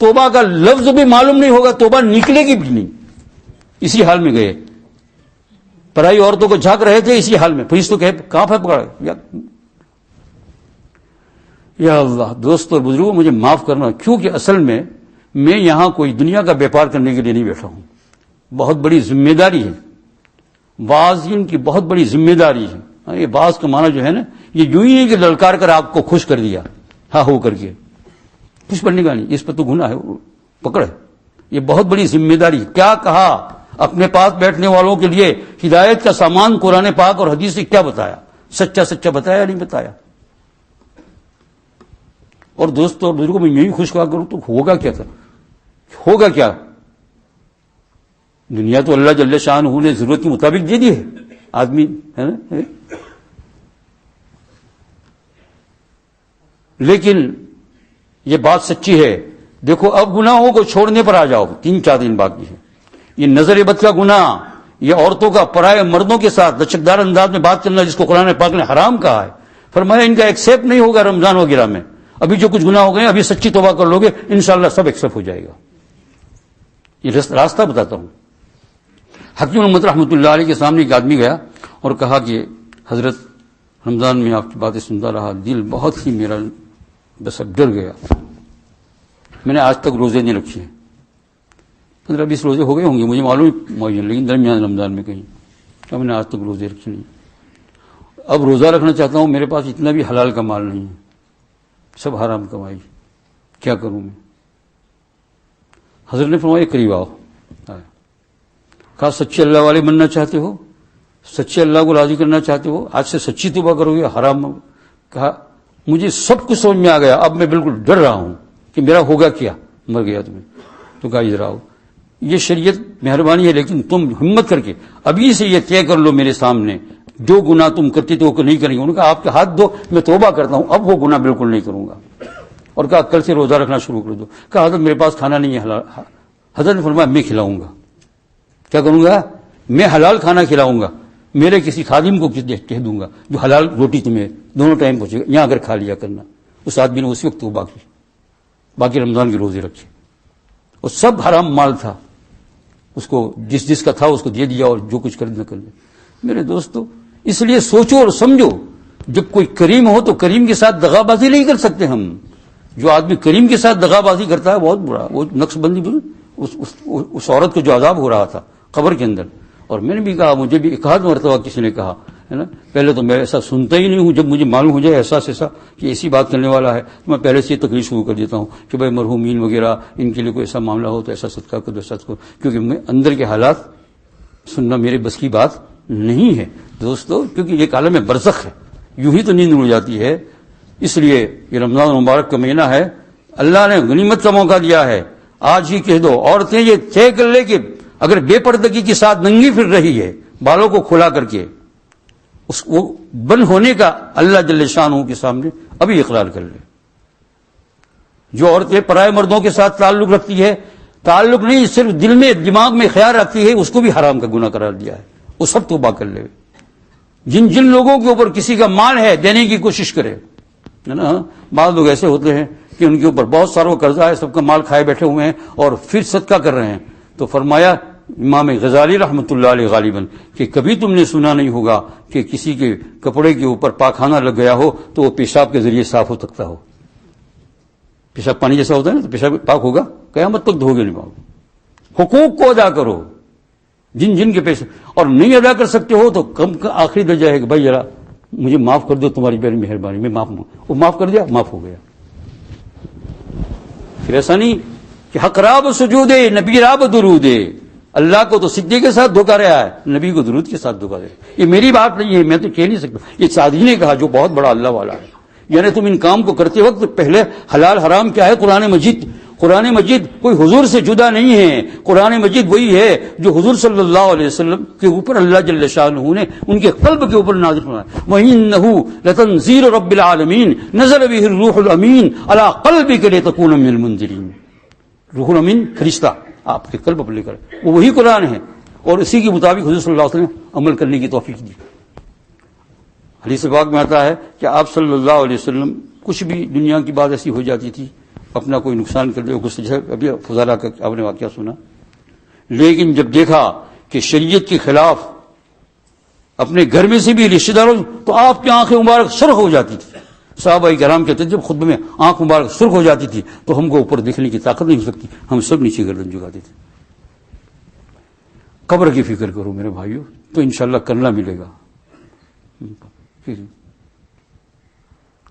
توبہ کا لفظ بھی معلوم نہیں ہوگا، توبہ نکلے گی بھی نہیں. اسی حال میں گئے، پرائی عورتوں کو جھانک رہے تھے اسی حال میں. پولیس تو کہے کہاں پہ پکڑا. یا اللہ دوستوں اور بزرگوں، مجھے معاف کرنا، کیونکہ اصل میں یہاں کوئی دنیا کا بیپار کرنے کے لیے نہیں بیٹھا ہوں. بہت بڑی ذمہ داری ہے، واعظین کی بہت بڑی ذمہ داری ہے. یہ واعظ کا معنی جو ہے نا، یہ یوں ہی ہے کہ للکار کر آپ کو خوش کر دیا، ہاں ہو کر کے کچھ پڑھنے کا نہیں. اس پہ تو گناہ ہے، پکڑ ہے. یہ بہت بڑی ذمہ داری. کیا کہا اپنے پاس بیٹھنے والوں کے لیے ہدایت کا سامان قرآن پاک اور حدیث سے کیا بتایا؟ سچا بتایا نہیں بتایا؟ اور دوستوں اور بزرگوں میں یہی خوش کہا کروں تو ہوگا کیا تھا؟ ہوگا کیا؟ دنیا تو اللہ جل شانہ نے ضرورت کے مطابق دے دی ہے آدمی، ہے نا. لیکن یہ بات سچی ہے. دیکھو اب گناہوں کو چھوڑنے پر آ جاؤ. 3-4 دن باقی ہے. یہ نظر بد کا گناہ، یہ عورتوں کا پرائے مردوں کے ساتھ لچکدار انداز میں بات کرنا، جس کو قرآن پاک نے حرام کہا ہے. فرمایا ان کا ایکسیپٹ نہیں ہوگا رمضان وغیرہ میں. ابھی جو کچھ گناہ ہو گئے ابھی سچی توبہ کر لو گے انشاءاللہ سب ایکسیپٹ ہو جائے گا. یہ راستہ بتاتا ہوں. حکیم محمد رحمۃ اللہ علیہ کے سامنے ایک آدمی گیا اور کہا کہ حضرت رمضان میں آپ کی باتیں سنتا رہا، دل بہت ہی میرا بس اب ڈر گیا. میں نے آج تک روزے نہیں رکھے ہیں، 15-20 روزے ہو گئے ہوں گے مجھے معلوم معین، لیکن درمیان رمضان میں کہیں تو میں نے آج تک روزے رکھے نہیں. اب روزہ رکھنا چاہتا ہوں، میرے پاس اتنا بھی حلال کا مال نہیں ہے، سب حرام کمائی، کیا کروں میں؟ حضرت نے فرمایا قریب آؤ. کہا سچے اللہ والے بننا چاہتے ہو، سچے اللہ کو راضی کرنا چاہتے ہو، آج سے سچی توبہ کرو گے، حرام کہا مجھے سب کچھ سمجھ میں آ گیا، اب میں بالکل ڈر رہا ہوں کہ میرا ہوگا کیا، مر گیا تمہیں. تو کہا ادھر آؤ، یہ شریعت مہربانی ہے لیکن تم ہمت کر کے ابھی سے یہ طے کر لو میرے سامنے جو گناہ تم کرتے تھے وہ نہیں کریں گے. انہوں نے کہا آپ کے ہاتھ دو، میں توبہ کرتا ہوں، اب وہ گناہ بالکل نہیں کروں گا. اور کہا کل سے روزہ رکھنا شروع کر دو. کہا حضرت میرے پاس کھانا نہیں ہے حلال. حضرت نے فرمایا میں کھلاؤں گا. کیا کروں گا؟ میں حلال کھانا کھلاؤں گا. میرے کسی خادم کو کہہ دوں گا جو حلال روٹی تمہیں دونوں ٹائم پہنچے گا، یہاں اگر کھا لیا کرنا. اس آدمی نے اسی وقت توبہ کی، باقی رمضان کے روزے رکھے. اور سب حرام مال تھا، اس کو جس کا تھا اس کو دے دیا اور جو کچھ کرنا کر لے. میرے دوستو اس لیے سوچو اور سمجھو، جب کوئی کریم ہو تو کریم کے ساتھ دغا بازی نہیں کر سکتے ہم. جو آدمی کریم کے ساتھ دغا بازی کرتا ہے بہت برا. وہ نقش بندی اس عورت کو جو عذاب ہو رہا تھا قبر کے اندر، اور میں نے بھی کہا، مجھے بھی ایک آدھ مرتبہ کسی نے کہا ہے نا، پہلے تو میں ایسا سنتا ہی نہیں ہوں، جب مجھے معلوم ہو جائے احساس ایسا کہ ایسی بات کرنے والا ہے تو میں پہلے سے یہ تقریر شروع کر دیتا ہوں کہ بھائی مرحومین وغیرہ ان کے لیے کوئی ایسا معاملہ ہو تو ایسا صدقہ کرو، ایسا کرو، کیونکہ میں اندر کے حالات سننا میرے بس کی بات نہیں ہے دوستو. کیونکہ یہ عالم برزخ ہے، یوں ہی تو نیند اڑ جاتی ہے. اس لیے یہ رمضان مبارک کا مہینہ ہے، اللہ نے غنیمت کا موقع دیا ہے. آج ہی کہہ دو، عورتیں یہ طے کر لے کہ اگر بے پردگی کے ساتھ ننگی پھر رہی ہے بالوں کو کھلا کر کے، اس وہ بند ہونے کا اللہ جل شانہ کے سامنے ابھی اقرار کر لے. جو عورتیں پرائے مردوں کے ساتھ تعلق رکھتی ہے، تعلق نہیں صرف دل میں دماغ میں خیال رکھتی ہے، اس کو بھی حرام کا گناہ قرار دیا ہے. وہ سب توبہ کر لے. جن لوگوں کے اوپر کسی کا مال ہے دینے کی کوشش کرے نا. بعض لوگ ایسے ہوتے ہیں کہ ان کے اوپر بہت سارا قرضہ ہے، سب کا مال کھائے بیٹھے ہوئے ہیں اور پھر صدقہ کر رہے ہیں. تو فرمایا امام غزالی رحمۃ اللہ علیہ غالباً کہ کبھی تم نے سنا نہیں ہوگا کہ کسی کے کپڑے کے اوپر پاخانہ لگ گیا ہو تو وہ پیشاب کے ذریعے صاف ہو سکتا ہو. پیشاب پانی جیسا ہوتا ہے نا، تو پیشاب پاک ہوگا؟ قیامت تک دھوگے نہیں پاؤ. حقوق کو ادا کرو جن کے پیسے، اور نہیں ادا کر سکتے ہو تو کم کا آخری درجہ ہے کہ بھائی ذرا مجھے معاف کر دو، تمہاری بڑی مہربانی، میں وہ معاف کر دیا، معاف ہو گیا. پھر ایسا نہیں کہ حق راب سجود نبی راب درود. اللہ کو تو سجدے کے ساتھ دھوکا رہا ہے، نبی کو درود کے ساتھ دھوکا رہا ہے. یہ میری بات نہیں ہے، میں تو کہہ نہیں سکتا، یہ سعدی نے کہا جو بہت بڑا اللہ والا ہے. یعنی تم ان کام کو کرتے وقت پہلے حلال حرام کیا ہے. قرآن مجید کوئی حضور سے جدا نہیں ہے. قرآن مجید وہی ہے جو حضور صلی اللہ علیہ وسلم کے اوپر اللہ جل شانہ نے ان کے قلب کے اوپر نازل فرمایا. وَإِنَّهُ لَتَنزِيلُ رَبِّ الْعَالَمِينَ نَزَلَ بِهِ الرُّوحُ الْأَمِينُ عَلَىٰ قَلْبِكَ لِتَكُونَ مِنَ الْمُنذِرِينَ. روح الامین فرشتہ آپ کے قلب پر لے کر، وہ وہی قرآن ہے اور اسی کے مطابق حضور صلی اللہ علیہ وسلم نے عمل کرنے کی توفیق دی. حدیث پاک میں آتا ہے کہ آپ صلی اللہ علیہ وسلم کچھ بھی دنیا کی بات ایسی ہو جاتی تھی، اپنا کوئی نقصان کر دے، غصہ، ابھی فضالہ کا آپ نے واقعہ سنا، لیکن جب دیکھا کہ شریعت کے خلاف اپنے گھر میں سے بھی رشتہ داروں، تو آپ کی آنکھیں مبارک سرخ ہو جاتی تھی. صحابہ کرام کہتے ہیں جب خطبے میں آنکھ مبارک سرخ ہو جاتی تھی تو ہم کو اوپر دیکھنے کی طاقت نہیں ہو سکتی، ہم سب نیچے گردن جھکاتے تھے. قبر کی فکر کرو میرے بھائیو، تو انشاءاللہ کرنا ملے گا.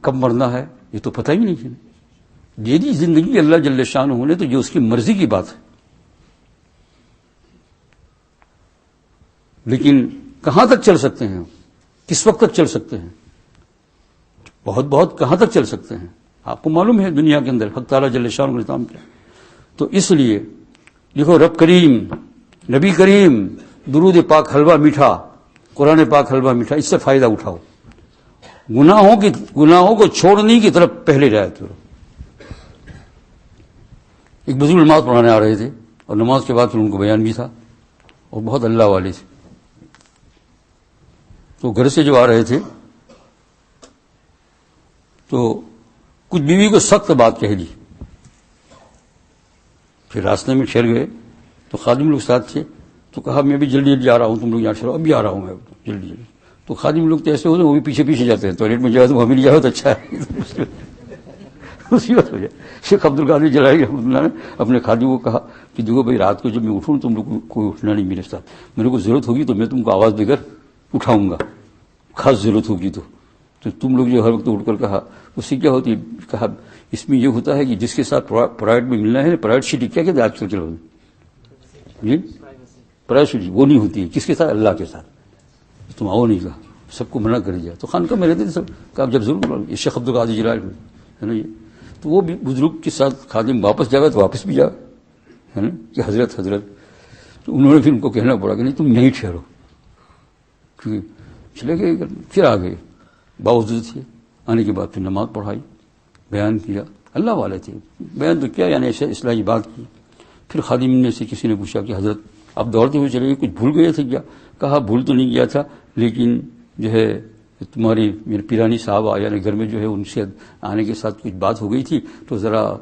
کب مرنا ہے یہ تو پتہ ہی نہیں ہے. دے دی زندگی اللہ جل شانہ نے تو یہ اس کی مرضی کی بات ہے. لیکن کہاں تک چل سکتے ہیں، کس وقت تک چل سکتے ہیں؟ بہت کہاں تک چل سکتے ہیں؟ آپ کو معلوم ہے دنیا کے اندر حق تعالیٰ جل شانہ نے نظام کیا. تو اس لیے دیکھو، رب کریم، نبی کریم، درود پاک حلوہ میٹھا، قرآن پاک حلوہ میٹھا، اس سے فائدہ اٹھاؤ. گناہوں کو چھوڑنے کی طرف پہلے رعایت کرو. ایک بزرگ نماز پڑھانے آ رہے تھے اور نماز کے بعد پھر ان کو بیان بھی تھا اور بہت اللہ والے تھے. تو گھر سے جو آ رہے تھے تو کچھ بیوی کو سخت بات کہہ دی. پھر راستے میں ٹھہر گئے تو خادم لوگ ساتھ تھے، تو کہا میں بھی جلدی آ رہا ہوں، تم لوگ یہاں ٹھہرو، اب بھی آ رہا ہوں میں جلدی. تو خادم لوگ تو ایسے ہوتے ہیں، وہ بھی پیچھے جاتے ہیں، ٹوائلٹ میں جاؤ تو وہاں مل جاؤ تو اچھا ہے. مصیبت ہو جائے. شیخ عبد القادر جیلانی رحمۃ اللہ نے اپنے خادم کو کہا کہ دیکھو بھائی، رات کو جب میں اٹھوں تم لوگ کو کوئی اٹھنا نہیں میرے ساتھ، میرے کو ضرورت ہوگی تو میں تم کو آواز دے کر اٹھاؤں گا، خاص ضرورت ہوگی تو تم لوگ جو ہر وقت اٹھ کر کہا. اس سے کیا ہوتی ہے؟ کہا اس میں یہ ہوتا ہے کہ جس کے ساتھ پرائیویٹ میں ملنا ہے، پرائیویٹ سٹی کیا کہتے ہیں آج کل چلو جی، پرائیویٹ سٹی وہ نہیں ہوتی ہے. کس کے ساتھ؟ اللہ کے ساتھ. تم آؤ نہیں کہا. سب کو منع کر دیا. تو خانقاہ میں رہتے تھے سب. کہا جب ضرور یہ شیخ عبد القادر جیلانی ہے نا یہ. تو وہ بھی بزرگ کے ساتھ خادم واپس جائے تو واپس بھی جائے ہے نا کہ حضرت تو انہوں نے پھر ان کو کہنا پڑا کہ نہیں تم یہیں ٹھہرو. کیونکہ چلے گئے پھر آ گئے. باوجود تھے آنے کے بعد پھر نماز پڑھائی, بیان کیا. اللہ والے تھے, بیان تو کیا یعنی ایسے اصلاحی بات کی. پھر خادم میں سے کسی نے پوچھا کہ حضرت آپ دوڑتے ہوئے چلے گئے, کچھ بھول گئے تھے کیا؟ کہا بھول تو نہیں گیا تھا, لیکن جو ہے تمہاری میرے پیرانی صاحب یعنی گھر میں جو ہے ان سے آنے کے ساتھ کچھ بات ہو گئی تھی, تو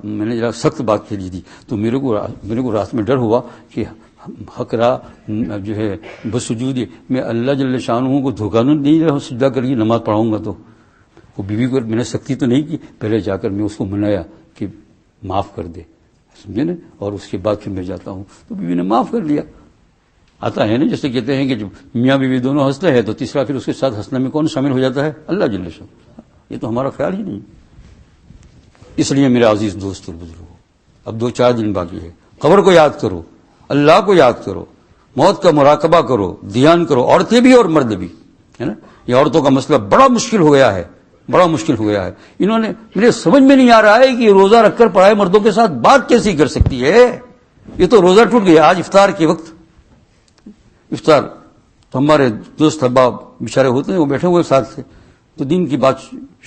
میں نے ذرا سخت بات کھیلی تھی, تو میرے کو رات میں ڈر ہوا کہ حقرا جو ہے بسجود میں اللہ جل شانہ کو دھوکہ نہیں رہا سجدہ کر کے نماز پڑھاؤں گا. تو وہ بیوی کو میں نے سختی تو نہیں کی, پہلے جا کر میں اس کو منایا کہ معاف کر دے, سمجھے نا, اور اس کے بعد پھر میں جاتا ہوں. تو بیوی نے معاف کر لیا. آتا ہے نا جیسے کہتے ہیں کہ جب میاں بیوی دونوں ہنستے ہیں تو تیسرا پھر اس کے ساتھ ہنسنے میں کون شامل ہو جاتا ہے؟ اللہ جل شانہ. یہ تو ہمارا خیال ہی نہیں. اس لیے میرے عزیز دوست اور بزرگوں, اب 2-4 دن باقی ہے. قبر کو یاد کرو, اللہ کو یاد کرو, موت کا مراقبہ کرو, دھیان کرو, عورتیں بھی اور مرد بھی ہے نا. یہ عورتوں کا مسئلہ بڑا مشکل ہو گیا ہے, بڑا مشکل ہو گیا ہے. انہوں نے میرے سمجھ میں نہیں آ رہا ہے کہ روزہ رکھ کر پڑھائے مردوں کے ساتھ بات کیسی کر سکتی ہے. یہ تو روزہ ٹوٹ گیا. آج افطار کے وقت افطار تو ہمارے دوست احباب بیچارے ہوتے ہیں, وہ بیٹھے ہوئے ساتھ تھے, تو دن کی بات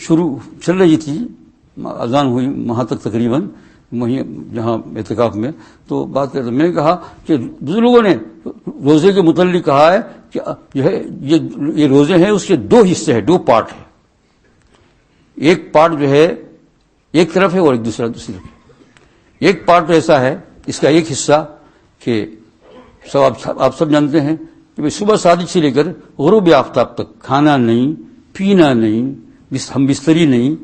شروع چل رہی تھی, اذان ہوئی وہاں تک تقریباً وہیں جہاں اعتکاف میں, تو بات کرتے میں نے کہا کہ بزرگوں نے روزے کے متعلق کہا ہے کہ جو ہے یہ روزے ہیں اس کے 2 حصے ہیں, 2 پارٹ ہیں. ایک پارٹ جو ہے ایک طرف ہے اور ایک دوسری طرف. ایک پارٹ ایسا ہے, اس کا ایک حصہ کہ آپ سب جانتے ہیں کہ صبح صادق سے لے کر غروب آفتاب تک کھانا نہیں, پینا نہیں, ہم بستری نہیں,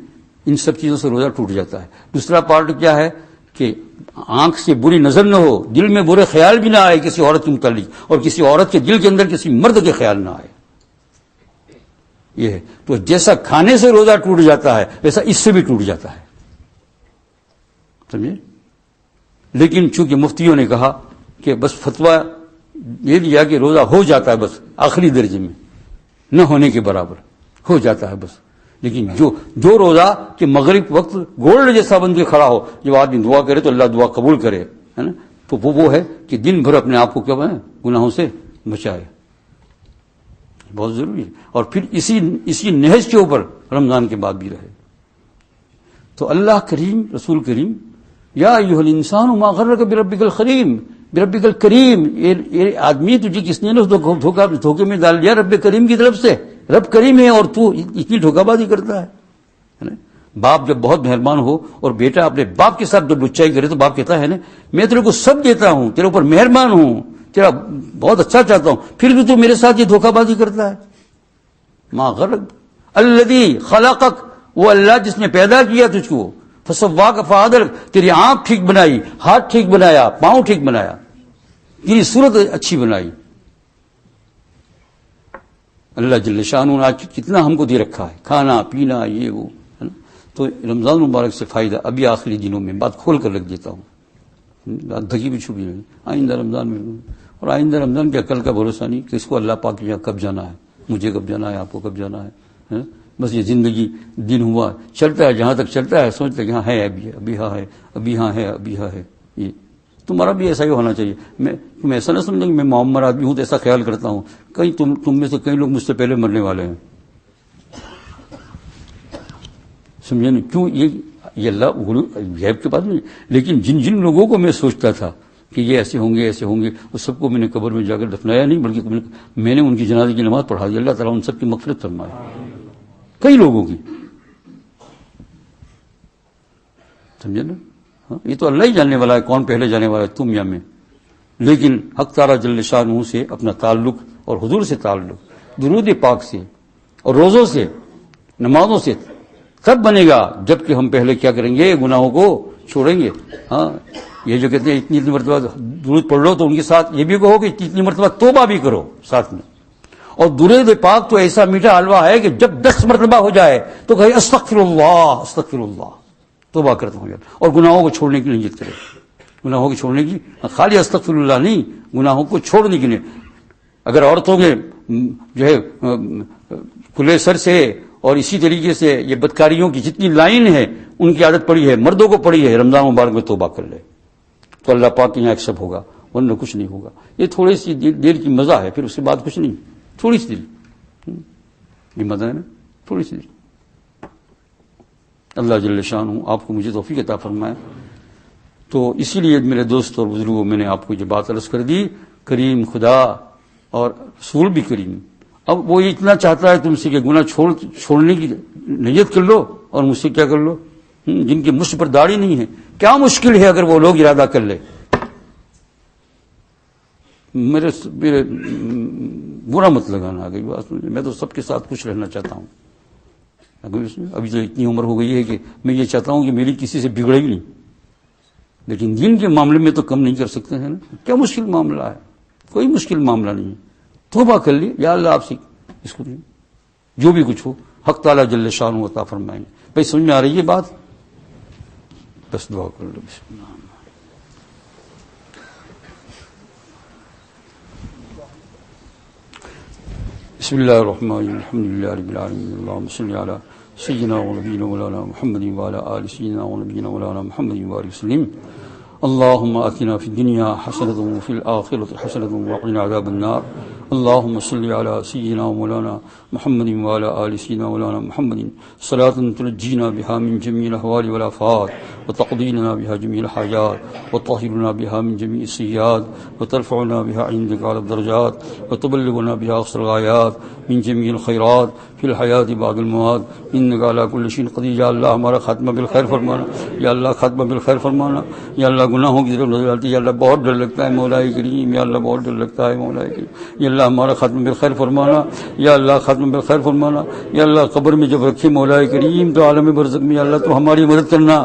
ان سب چیزوں سے روزہ ٹوٹ جاتا ہے. دوسرا پارٹ کیا ہے کہ آنکھ سے بری نظر نہ ہو, دل میں برے خیال بھی نہ آئے کسی عورت کے متعلق, اور کسی عورت کے دل کے اندر کسی مرد کے خیال نہ آئے. یہ ہے. تو جیسا کھانے سے روزہ ٹوٹ جاتا ہے ویسا اس سے بھی ٹوٹ جاتا ہے, سمجھے. لیکن چونکہ مفتیوں نے کہا کہ بس فتویٰ یہ دیا کہ روزہ ہو جاتا ہے, بس آخری درجے میں نہ ہونے کے برابر ہو جاتا ہے بس. لیکن جو روزہ کہ مغرب وقت گولڈ جیسا بن کے کھڑا ہو, جب آدمی دعا کرے تو اللہ دعا قبول کرے, ہے نا, تو وہ ہے کہ دن بھر اپنے آپ کو کیا بنائے, گناہوں سے بچائے. بہت ضروری ہے. اور پھر اسی نہج کے اوپر رمضان کے بعد بھی رہے. تو اللہ کریم, رسول کریم, یا ایھا الانسان ما غرک بربک الکریم, بربک الکریم, یہ آدمی تجھے کس نے دھوکے میں ڈال دیا رب کریم کی طرف سے. رب کریم ہے اور تو اتنی دھوکہ بازی کرتا ہے. باپ جب بہت مہربان ہو اور بیٹا اپنے باپ کے ساتھ جب لچائی کرے تو باپ کہتا ہے نا میں تیرے کو سب دیتا ہوں, تیرے اوپر مہربان ہوں, تیرا بہت اچھا چاہتا ہوں, پھر بھی تو میرے ساتھ یہ دھوکہ بازی کرتا ہے. ما غرک الذی خلقک, وہ اللہ جس نے پیدا کیا تجھ کو, فسواک فعدلک, تیری آنکھ ٹھیک بنائی, ہاتھ ٹھیک بنایا, پاؤں ٹھیک بنایا, تیری صورت اچھی بنائی. اللہ جل شانہ نے آج کتنا ہم کو دے رکھا ہے, کھانا پینا یہ وہ, ہے نا. تو رمضان مبارک سے فائدہ ابھی آخری دنوں میں بات کھول کر رکھ دیتا ہوں, دھکی بھی چھپی نہیں. آئندہ رمضان میں, اور آئندہ رمضان کے عقل کا بھروسہ نہیں کہ اس کو اللہ پاک یہاں کب جانا ہے, مجھے کب جانا ہے, آپ کو کب جانا ہے. بس یہ زندگی دن ہوا چلتا ہے, جہاں تک چلتا ہے سوچتے کہ ہاں ہے, ابھی ہاں ہے, ابھی ہاں ہے, ابھی ہاں ہے. یہ تمہارا بھی ایسا ہی ہونا چاہیے. تم ایسا نہ سمجھیں کہ میں معمر آدمی ہوں تو ایسا خیال کرتا ہوں. کہیں تم میں سے کئی لوگ مجھ سے پہلے مرنے والے ہیں, سمجھے نا. کیوں یہ اللہ غیب کے پاس نہیں, لیکن جن لوگوں کو میں سوچتا تھا کہ یہ ایسے ہوں گے وہ سب کو میں نے قبر میں جا کر دفنایا نہیں, بلکہ میں نے ان کی جنازے کی نماز پڑھا دی. اللہ تعالیٰ ان سب کی مغفرت فرمائے, کئی لوگوں کی, سمجھے نا. یہ تو اللہ ہی جاننے والا ہے کون پہلے جانے والا ہے, تم یا میں. لیکن حق تعالیٰ جل شانہ سے اپنا تعلق اور حضور سے تعلق درود پاک سے اور روزوں سے نمازوں سے تب بنے گا جب کہ ہم پہلے کیا کریں گے, گناہوں کو چھوڑیں گے. ہاں, یہ جو کہتے ہیں اتنی مرتبہ درود پڑھ لو, تو ان کے ساتھ یہ بھی کہو کہ اتنی مرتبہ توبہ بھی کرو ساتھ میں. اور درود پاک تو ایسا میٹھا حلوہ ہے کہ جب 10 مرتبہ ہو جائے تو کہے استغفر اللہ استغفر اللہ, توبہ کرتا ہوں. اور گناہوں کو چھوڑنے کی نیت کرے, گناہوں کو چھوڑنے کی, خالی استغفر اللہ نہیں, گناہوں کو چھوڑنے کے لیے. اگر عورتوں کے جو ہے کھلے سر سے اور اسی طریقے سے یہ بدکاریوں کی جتنی لائن ہے ان کی عادت پڑی ہے، مردوں کو پڑی ہے، رمضان مبارک میں توبہ کر لے تو اللہ پاک کے یہاں ایکسیپٹ ہوگا، ورنہ کچھ نہیں ہوگا۔ یہ تھوڑی سی دیر کی مزہ ہے، پھر اس کے بعد کچھ نہیں، تھوڑی سی دیر یہ مزہ ہے نا، تھوڑی سی دیر۔ اللہ جل شانہ آپ کو مجھے توفیق عطا فرمائے۔ تو اسی لیے میرے دوست اور بزرگوں میں نے آپ کو یہ بات عرض کر دی، کریم خدا اور رسول بھی کریم، اب وہ اتنا چاہتا ہے تم سے کہ گناہ چھوڑنے کی نیت کر لو اور مجھ سے کیا کر لو، جن کے مجھ پر داڑھی نہیں ہے، کیا مشکل ہے اگر وہ لوگ ارادہ کر لے۔ میرے برا مت لگانا آگے بات، میں تو سب کے ساتھ خوش رہنا چاہتا ہوں۔ ابھی تو اتنی عمر ہو گئی ہے کہ میں یہ چاہتا ہوں کہ میری کسی سے بگڑے ہی نہیں، لیکن دین کے معاملے میں تو کم نہیں کر سکتے ہیں نا۔ کیا مشکل معاملہ ہے؟ کوئی مشکل معاملہ نہیں ہے، توبہ کر لی، یا اللہ آپ سے اس کو جو بھی کچھ ہو حق تعالیٰ جل شانہ عطا فرمائیں گے۔ بھائی سمجھ میں آ رہی ہے بات؟ بس دعا کر لو۔ بسم اللہ۔ بسم اللہ الرحمن الرحیم، الحمد للہ رب العالمین، اللہم صلی علی سیدنا و نبینا مولانا محمد وعلی آل سیدنا و نبینا مولانا محمد وآلہ وسلم۔ اللهم آتنا في الدنيا حسنة وفي الآخرة حسنة وقنا عذاب النار۔ اللهم صل على سيدنا ومولانا محمد وعلى آل سيدنا مولانا محمد صلاة تنجينا بها من جميع الأهوال والآفات وتقضي لنا بها جميع الحاجات وتطهرنا بها من جميع السيئات وترفعنا بها عندك على الدرجات وتبلغنا بها أقصى الغايات من جميع الخيرات في الحياة بعد الموت إنك على كل شيء قدير۔ یا اللہ ہمارا خاتمہ بالخیر فرمانا، یا اللہ خاتمہ بالخیر فرمانا، یا اللہ گناہوں کی طرف نظر آتی ہے، یا اللہ بہت ڈر لگتا ہے مولا کریم، یا اللہ بہت ڈر لگتا ہے مولا کریم، یا اللہ ہمارا خاتمہ بالخیر فرمانا، یا اللہ خاتمہ بالخیر فرمانا، یا اللہ قبر میں جب رکھے مولا کریم تو عالم برزخ میں یا اللہ تو ہماری مدد کرنا،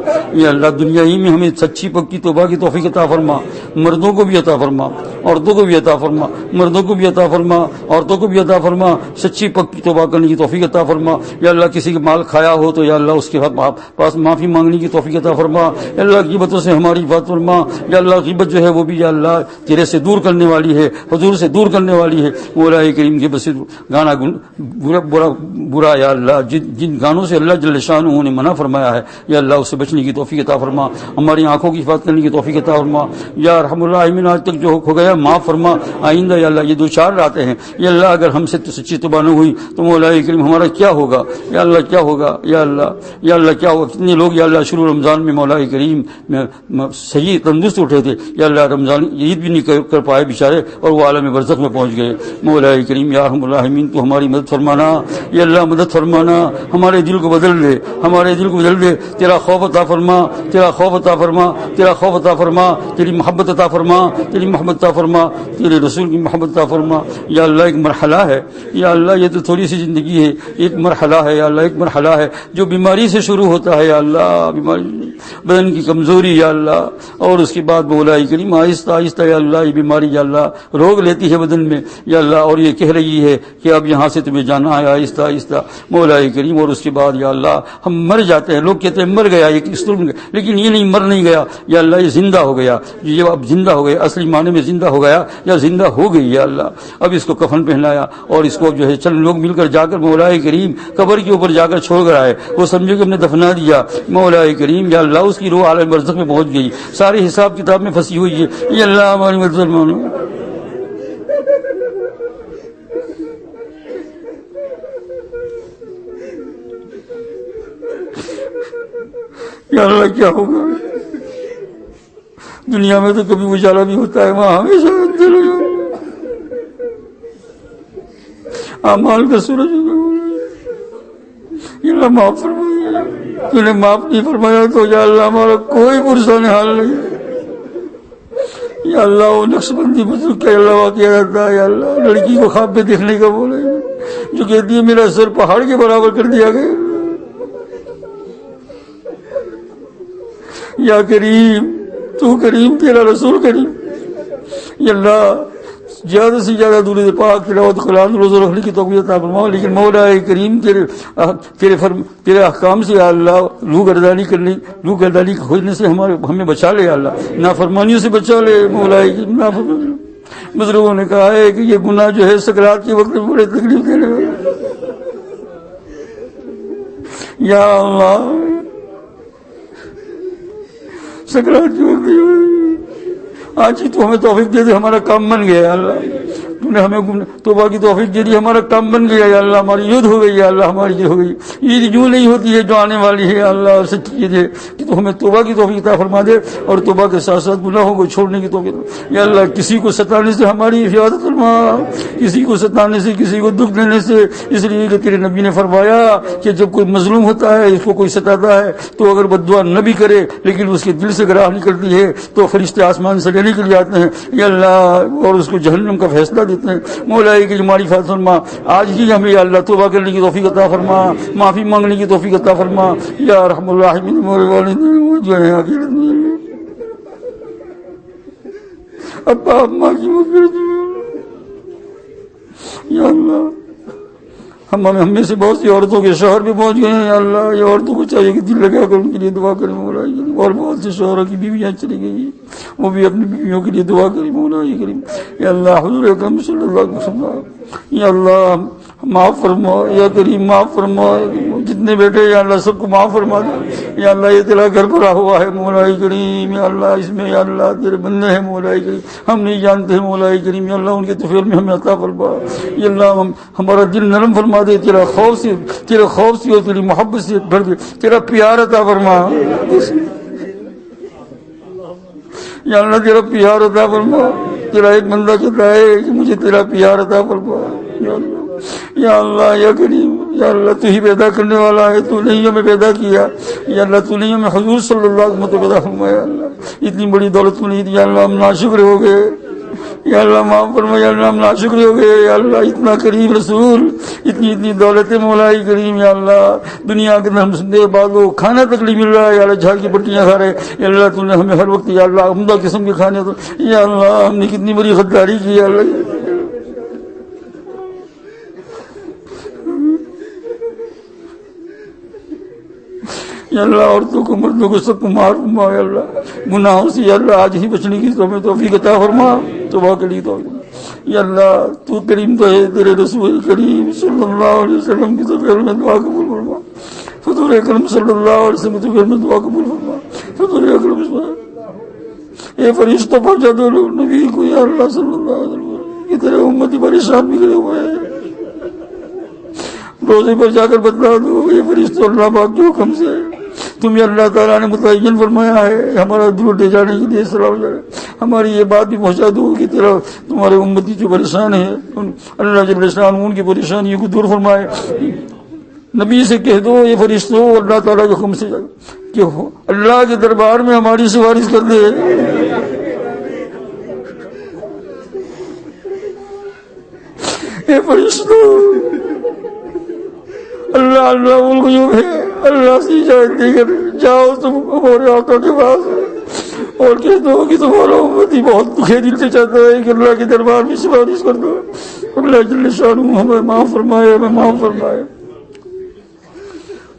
یا اللہ دنیا ہی میں ہمیں سچی پکی توبہ کی توفیق عطا فرما، مردوں کو بھی عطا فرما، عورتوں کو بھی عطا فرما، مردوں کو بھی عطا فرما، عورتوں کو بھی عطا فرما، سچی پکی توبہ کرنے کی توفیق عطا فرما، یا اللہ کسی کا مال کھایا ہو تو یا اللہ اس کے پاس معافی مانگنے کی توفیق عطا فرما، یا اللہ غیبتوں سے ہماری حفاظت فرما، یا اللہ غیبت جو ہے وہ بھی یا اللہ تیرے سے دور کرنے والی ہے، حضور سے دور کرنے والی ہے، مولا کریم کے بس گانا برا یا اللہ جن گانوں سے اللہ جل شانہ نے منع فرمایا ہے یا اللہ اس سے بچنے کی توفیق عطا فرما، ہماری آنکھوں کی حفاظت کرنے کی توفیق عطا فرما، یا رحم اللہ امین آج تک جو ہو گیا معاف فرما، آئندہ یا اللہ یہ دو چار راتیں ہیں یا اللہ اگر ہم سے سچی توبہ نہ ہوئی تو مولا کریم ہمارا کیا ہوگا یا اللہ، کیا ہوگا یا اللہ کیا ہوگا۔ کتنے لوگ یا اللہ شروع رمضان میں مولا کریم میں صحیح تندرست اٹھے تھے یا اللہ رمضان عید بھی نہیں کر پائے بیچارے اور وہ عالم برزخ میں پہنچ گئے، مولا کریم یا رحم اللہ امین تو ہماری مدد فرمانا، یا اللہ مدد فرمانا، ہمارے دل کو بدل دے، ہمارے دل کو بدل دے، تیرا خوف عطا فرما، تیرا خوف عطا فرما، تیرا خوف عطا فرما، تیری محبت عطا فرما، تیری محبت عطا فرما، تیرے رسول کی محبت عطا فرما، یا اللہ ایک مرحلہ ہے یا اللہ یہ تو تھوڑی سی زندگی ہے، ایک مرحلہ ہے یا اللہ، ایک مرحلہ ہے جو بیماری سے شروع ہوتا ہے یا اللہ، بیماری بدن کی کمزوری یا اللہ، اور اس کے بعد مولا کریم آہستہ آہستہ یا اللہ یہ بیماری یا اللہ روگ لیتی ہے بدن میں یا اللہ، اور یہ کہہ رہی ہے کہ اب یہاں سے تمہیں جانا ہے آہستہ آہستہ مولا کریم، اور اس کے بعد یا اللہ ہم مر جاتے ہیں، لوگ کہتے ہیں مر گیا یہ اس طرح، لیکن یہ نہیں، مر نہیں گیا یا اللہ، یہ زندہ ہو گیا، یہ اب زندہ ہو گیا، اصلی معنی میں زندہ ہو گیا یا زندہ ہو گئی یا اللہ۔ اب اس کو کفن پہنایا اور اس کو جو ہے چند لوگ مل کر جا کر مولا کریم قبر کے اوپر جا کر چھوڑ کر آئے، وہ سمجھے کہ ہم نے دفنا دیا مولا کریم یا اللہ، اس کی روح عالم برزخ میں پہنچ گئی، سارے حساب کتاب میں پھنسی ہوئی ہے یا اللہ ہماری مدد فرمانا۔ یا اللہ کیا ہوگا، دنیا میں تو کبھی اجالا بھی ہوتا ہے، وہاں ہمیشہ اندھیرا اعمال کا سورج یا اللہ معاف فرمائے، تو نے معاف نہیں فرمایا تو یا اللہ ہمارا کوئی پرسان حال نہیں یا اللہ، وہ نقش بندی بزرگ کا اللہ کیا جاتا ہے یا اللہ، لڑکی کو خواب میں دیکھنے کا بولے جو کہتی ہے میرا سر پہاڑ کے برابر کر دیا گیا، یا کریم تو کریم، تیرا رسول کریم یا اللہ، زیادہ سے زیادہ درود پاک تلاوت قرآن روزہ رکھنے کی توفیق عطا فرما، لیکن مولا کریم تیرے احکام سے یا اللہ روح گردانی کھوجنے سے ہمیں بچا لے یا اللہ، نافرمانیوں سے بچا لے مولا کریم، نافرمانیوں۔ بزرگوں نے کہا ہے کہ یہ گناہ جو ہے سکرات کے وقت میں بڑے تکلیف دینے والا، یا اللہ سکرات جو ہوئی آج ہی تو ہمیں توفیق دے دے، ہمارا کام بن گیا یا اللہ، تو نے ہمیں توبہ کی توفیق دے دی، ہمارا کام بن گیا یا اللہ، ہماری عید ہو گئی یا اللہ، ہماری عید ہو گئی۔ عید جو نہیں ہوتی ہے جو آنے والی ہے یا اللہ، سچی عید ہے کہ تو ہمیں توبہ کی توفیق عطا فرما دے اور توبہ کے ساتھ ساتھ گناہوں کو چھوڑنے کی توفیق یا اللہ۔ کسی کو ستانے سے ہماری حفاظت فرما، کسی کو ستانے سے، کسی کو دکھ دینے سے، اس لیے کہ تیرے نبی نے فرمایا کہ جب کوئی مظلوم ہوتا ہے، اس کو کوئی ستاتا ہے، تو اگر بد دعا نہ بھی کرے لیکن اس کے دل سے گراہ نکلتی ہے تو فرشتے آسمان سے لینے کے لیے آتے ہیں یا اللہ، اور اس کو جہنم کا فیصلہ دیتے ہیں۔ مولا کی ہماری حفاظت فرما، آج ہی ہمیں یا اللہ توبہ کرنے کی توفیق عطا فرما، معافی مانگنے کی توفیق عطا فرما یا ارحم الراحمین۔ میرے والدین جو ہیں آخرت میں ابا اماں کی مغفرت یا اللہ۔ ہم میں سے بہت سی عورتوں کے شوہر بھی پہنچ گئے ہیں یا اللہ، یہ عورتوں کو چاہیے کہ دل لگا کر ان کے لیے دعا کریں مولا کریم، اور بہت سے شوہروں کی بیویاں چلی گئی وہ بھی اپنی بیویوں کے لیے دعا کریں مولا کریم یا اللہ۔ حضور اکرم صلی اللہ علیہ وسلم یا اللہ معاف فرما یا کریم، معاف فرما، جتنے بیٹے یا اللہ سب کو معاف فرما دے یا اللہ۔ یہ تیرا گھر بھرا ہوا ہے مولا کریم یا اللہ، اس میں یا اللہ تیرے بندے ہیں مولا کریم، ہم نہیں جانتے ہیں مولا کریم یا اللہ، ان کے طفیل میں ہمیں عطا فرما یا اللہ۔ ہمارا دل نرم فرما دے، تیرا خوف سے اور تیری محبت سے بھر دے، تیرا پیار عطا فرما یا اللہ، تیرا پیار عطا فرما۔ تیرا ایک بندہ کہتا ہے کہ مجھے تیرا پیار عطا فرما یا اللہ، یا اللہ یا کریم یا اللہ۔ تو ہی پیدا کرنے والا ہے، تو نے ہی ہمیں پیدا کیا یا اللہ، تو نے ہمیں حضور صلی اللہ علیہ وسلم پیدا فرمایا یا اللہ۔ اتنی بڑی دولت تو نہیں دی یا اللہ، ہم ناشکر ہو گئے یا اللہ، معاف فرما یا اللہ، ہم ناشکر ہو گئے یا اللہ۔ اتنا کریم رسول، اتنی دولت مولا کریم یا اللہ، دنیا کے اندر ہم سے بعد لوگ کھانا تک نہیں مل رہا ہے یا اللہ، جھاڑ کی پٹیاں کھا رہے یا اللہ۔ تو نے ہمیں ہر وقت یا اللہ عمدہ قسم کے کھانے تو یا اللہ، ہم نے کتنی بڑی غداری کی یا اللہ یا اللہ۔ عورتوں کو مردوں کو سب کو معاف فرما یا اللہ، گناہوں سے یا اللہ آج ہی بچنے کی تو ہمیں توفیق عطا فرما، توبہ کے لیے توفیق یا اللہ۔ تو کریم تو ہے، تیرے رسول کریم صلی اللہ علیہ وسلم کی تو پھر میں دعا قبول فرما، حضور اکرم صلی اللہ علیہ وسلم کی تو پھر میں دعا قبول فرما، حضور اکرم صلی اللہ۔ اے فرشتہ پہنچا دو نبی کو یا اللہ صلی اللہ علیہ وسلم کہ تیرے امتی پریشان بگڑے ہوئے ہیں، روزے پر جا کر بتلا دو یہ فرشتہ اللہ پاک کے حکم سے تم یا اللہ تعالیٰ نے متعین فرمایا ہے ہمارا دور لے جانے کے لیے، سلام جانے ہماری یہ بات بھی پہنچا دو کہ تیرا تمہارے امتی جو پریشان ہے اللہ جل شانہ ان کی پریشانیوں کو دور فرمائے۔ نبی سے کہہ دو یہ فرشتوں اللہ تعالیٰ کے حکم سے کہ اللہ کے دربار میں ہماری سفارش کر دے۔ اے فرشتوں اللہ اللہ الغیوب ہے، اللہ سے اجازت دے کر جاؤ تم ہمارے آقا کے پاس اور کہہ دو کہ تمہارا امتی بہت دکھے دل سے چاہتا ہے کہ اللہ کے دربار میں سفارش کر دو، اللہ جل شانہ ہمیں معاف فرمائے، ہمیں معاف فرمائے۔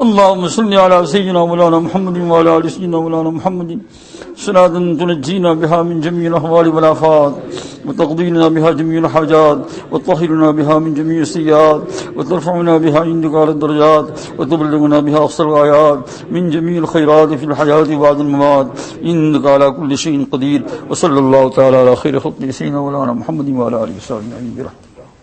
اللهم صل على سيدنا مولانا محمد وعلى آل سيدنا مولانا محمد صلاة تنجينا بها من جميع الأحوال والآفات وتقضينا بها جميع الحاجات وتطهرنا بها من جميع السيئات وترفعنا بها عندك على الدرجات وتبلغنا بها أقصى الغايات من جميع الخيرات في الحياة بعد الممات إنك على كل شيء قدير وصلى الله تعالى على خير خلق سيدنا مولانا محمد وعلى آله وصحبه أجمعين برحمته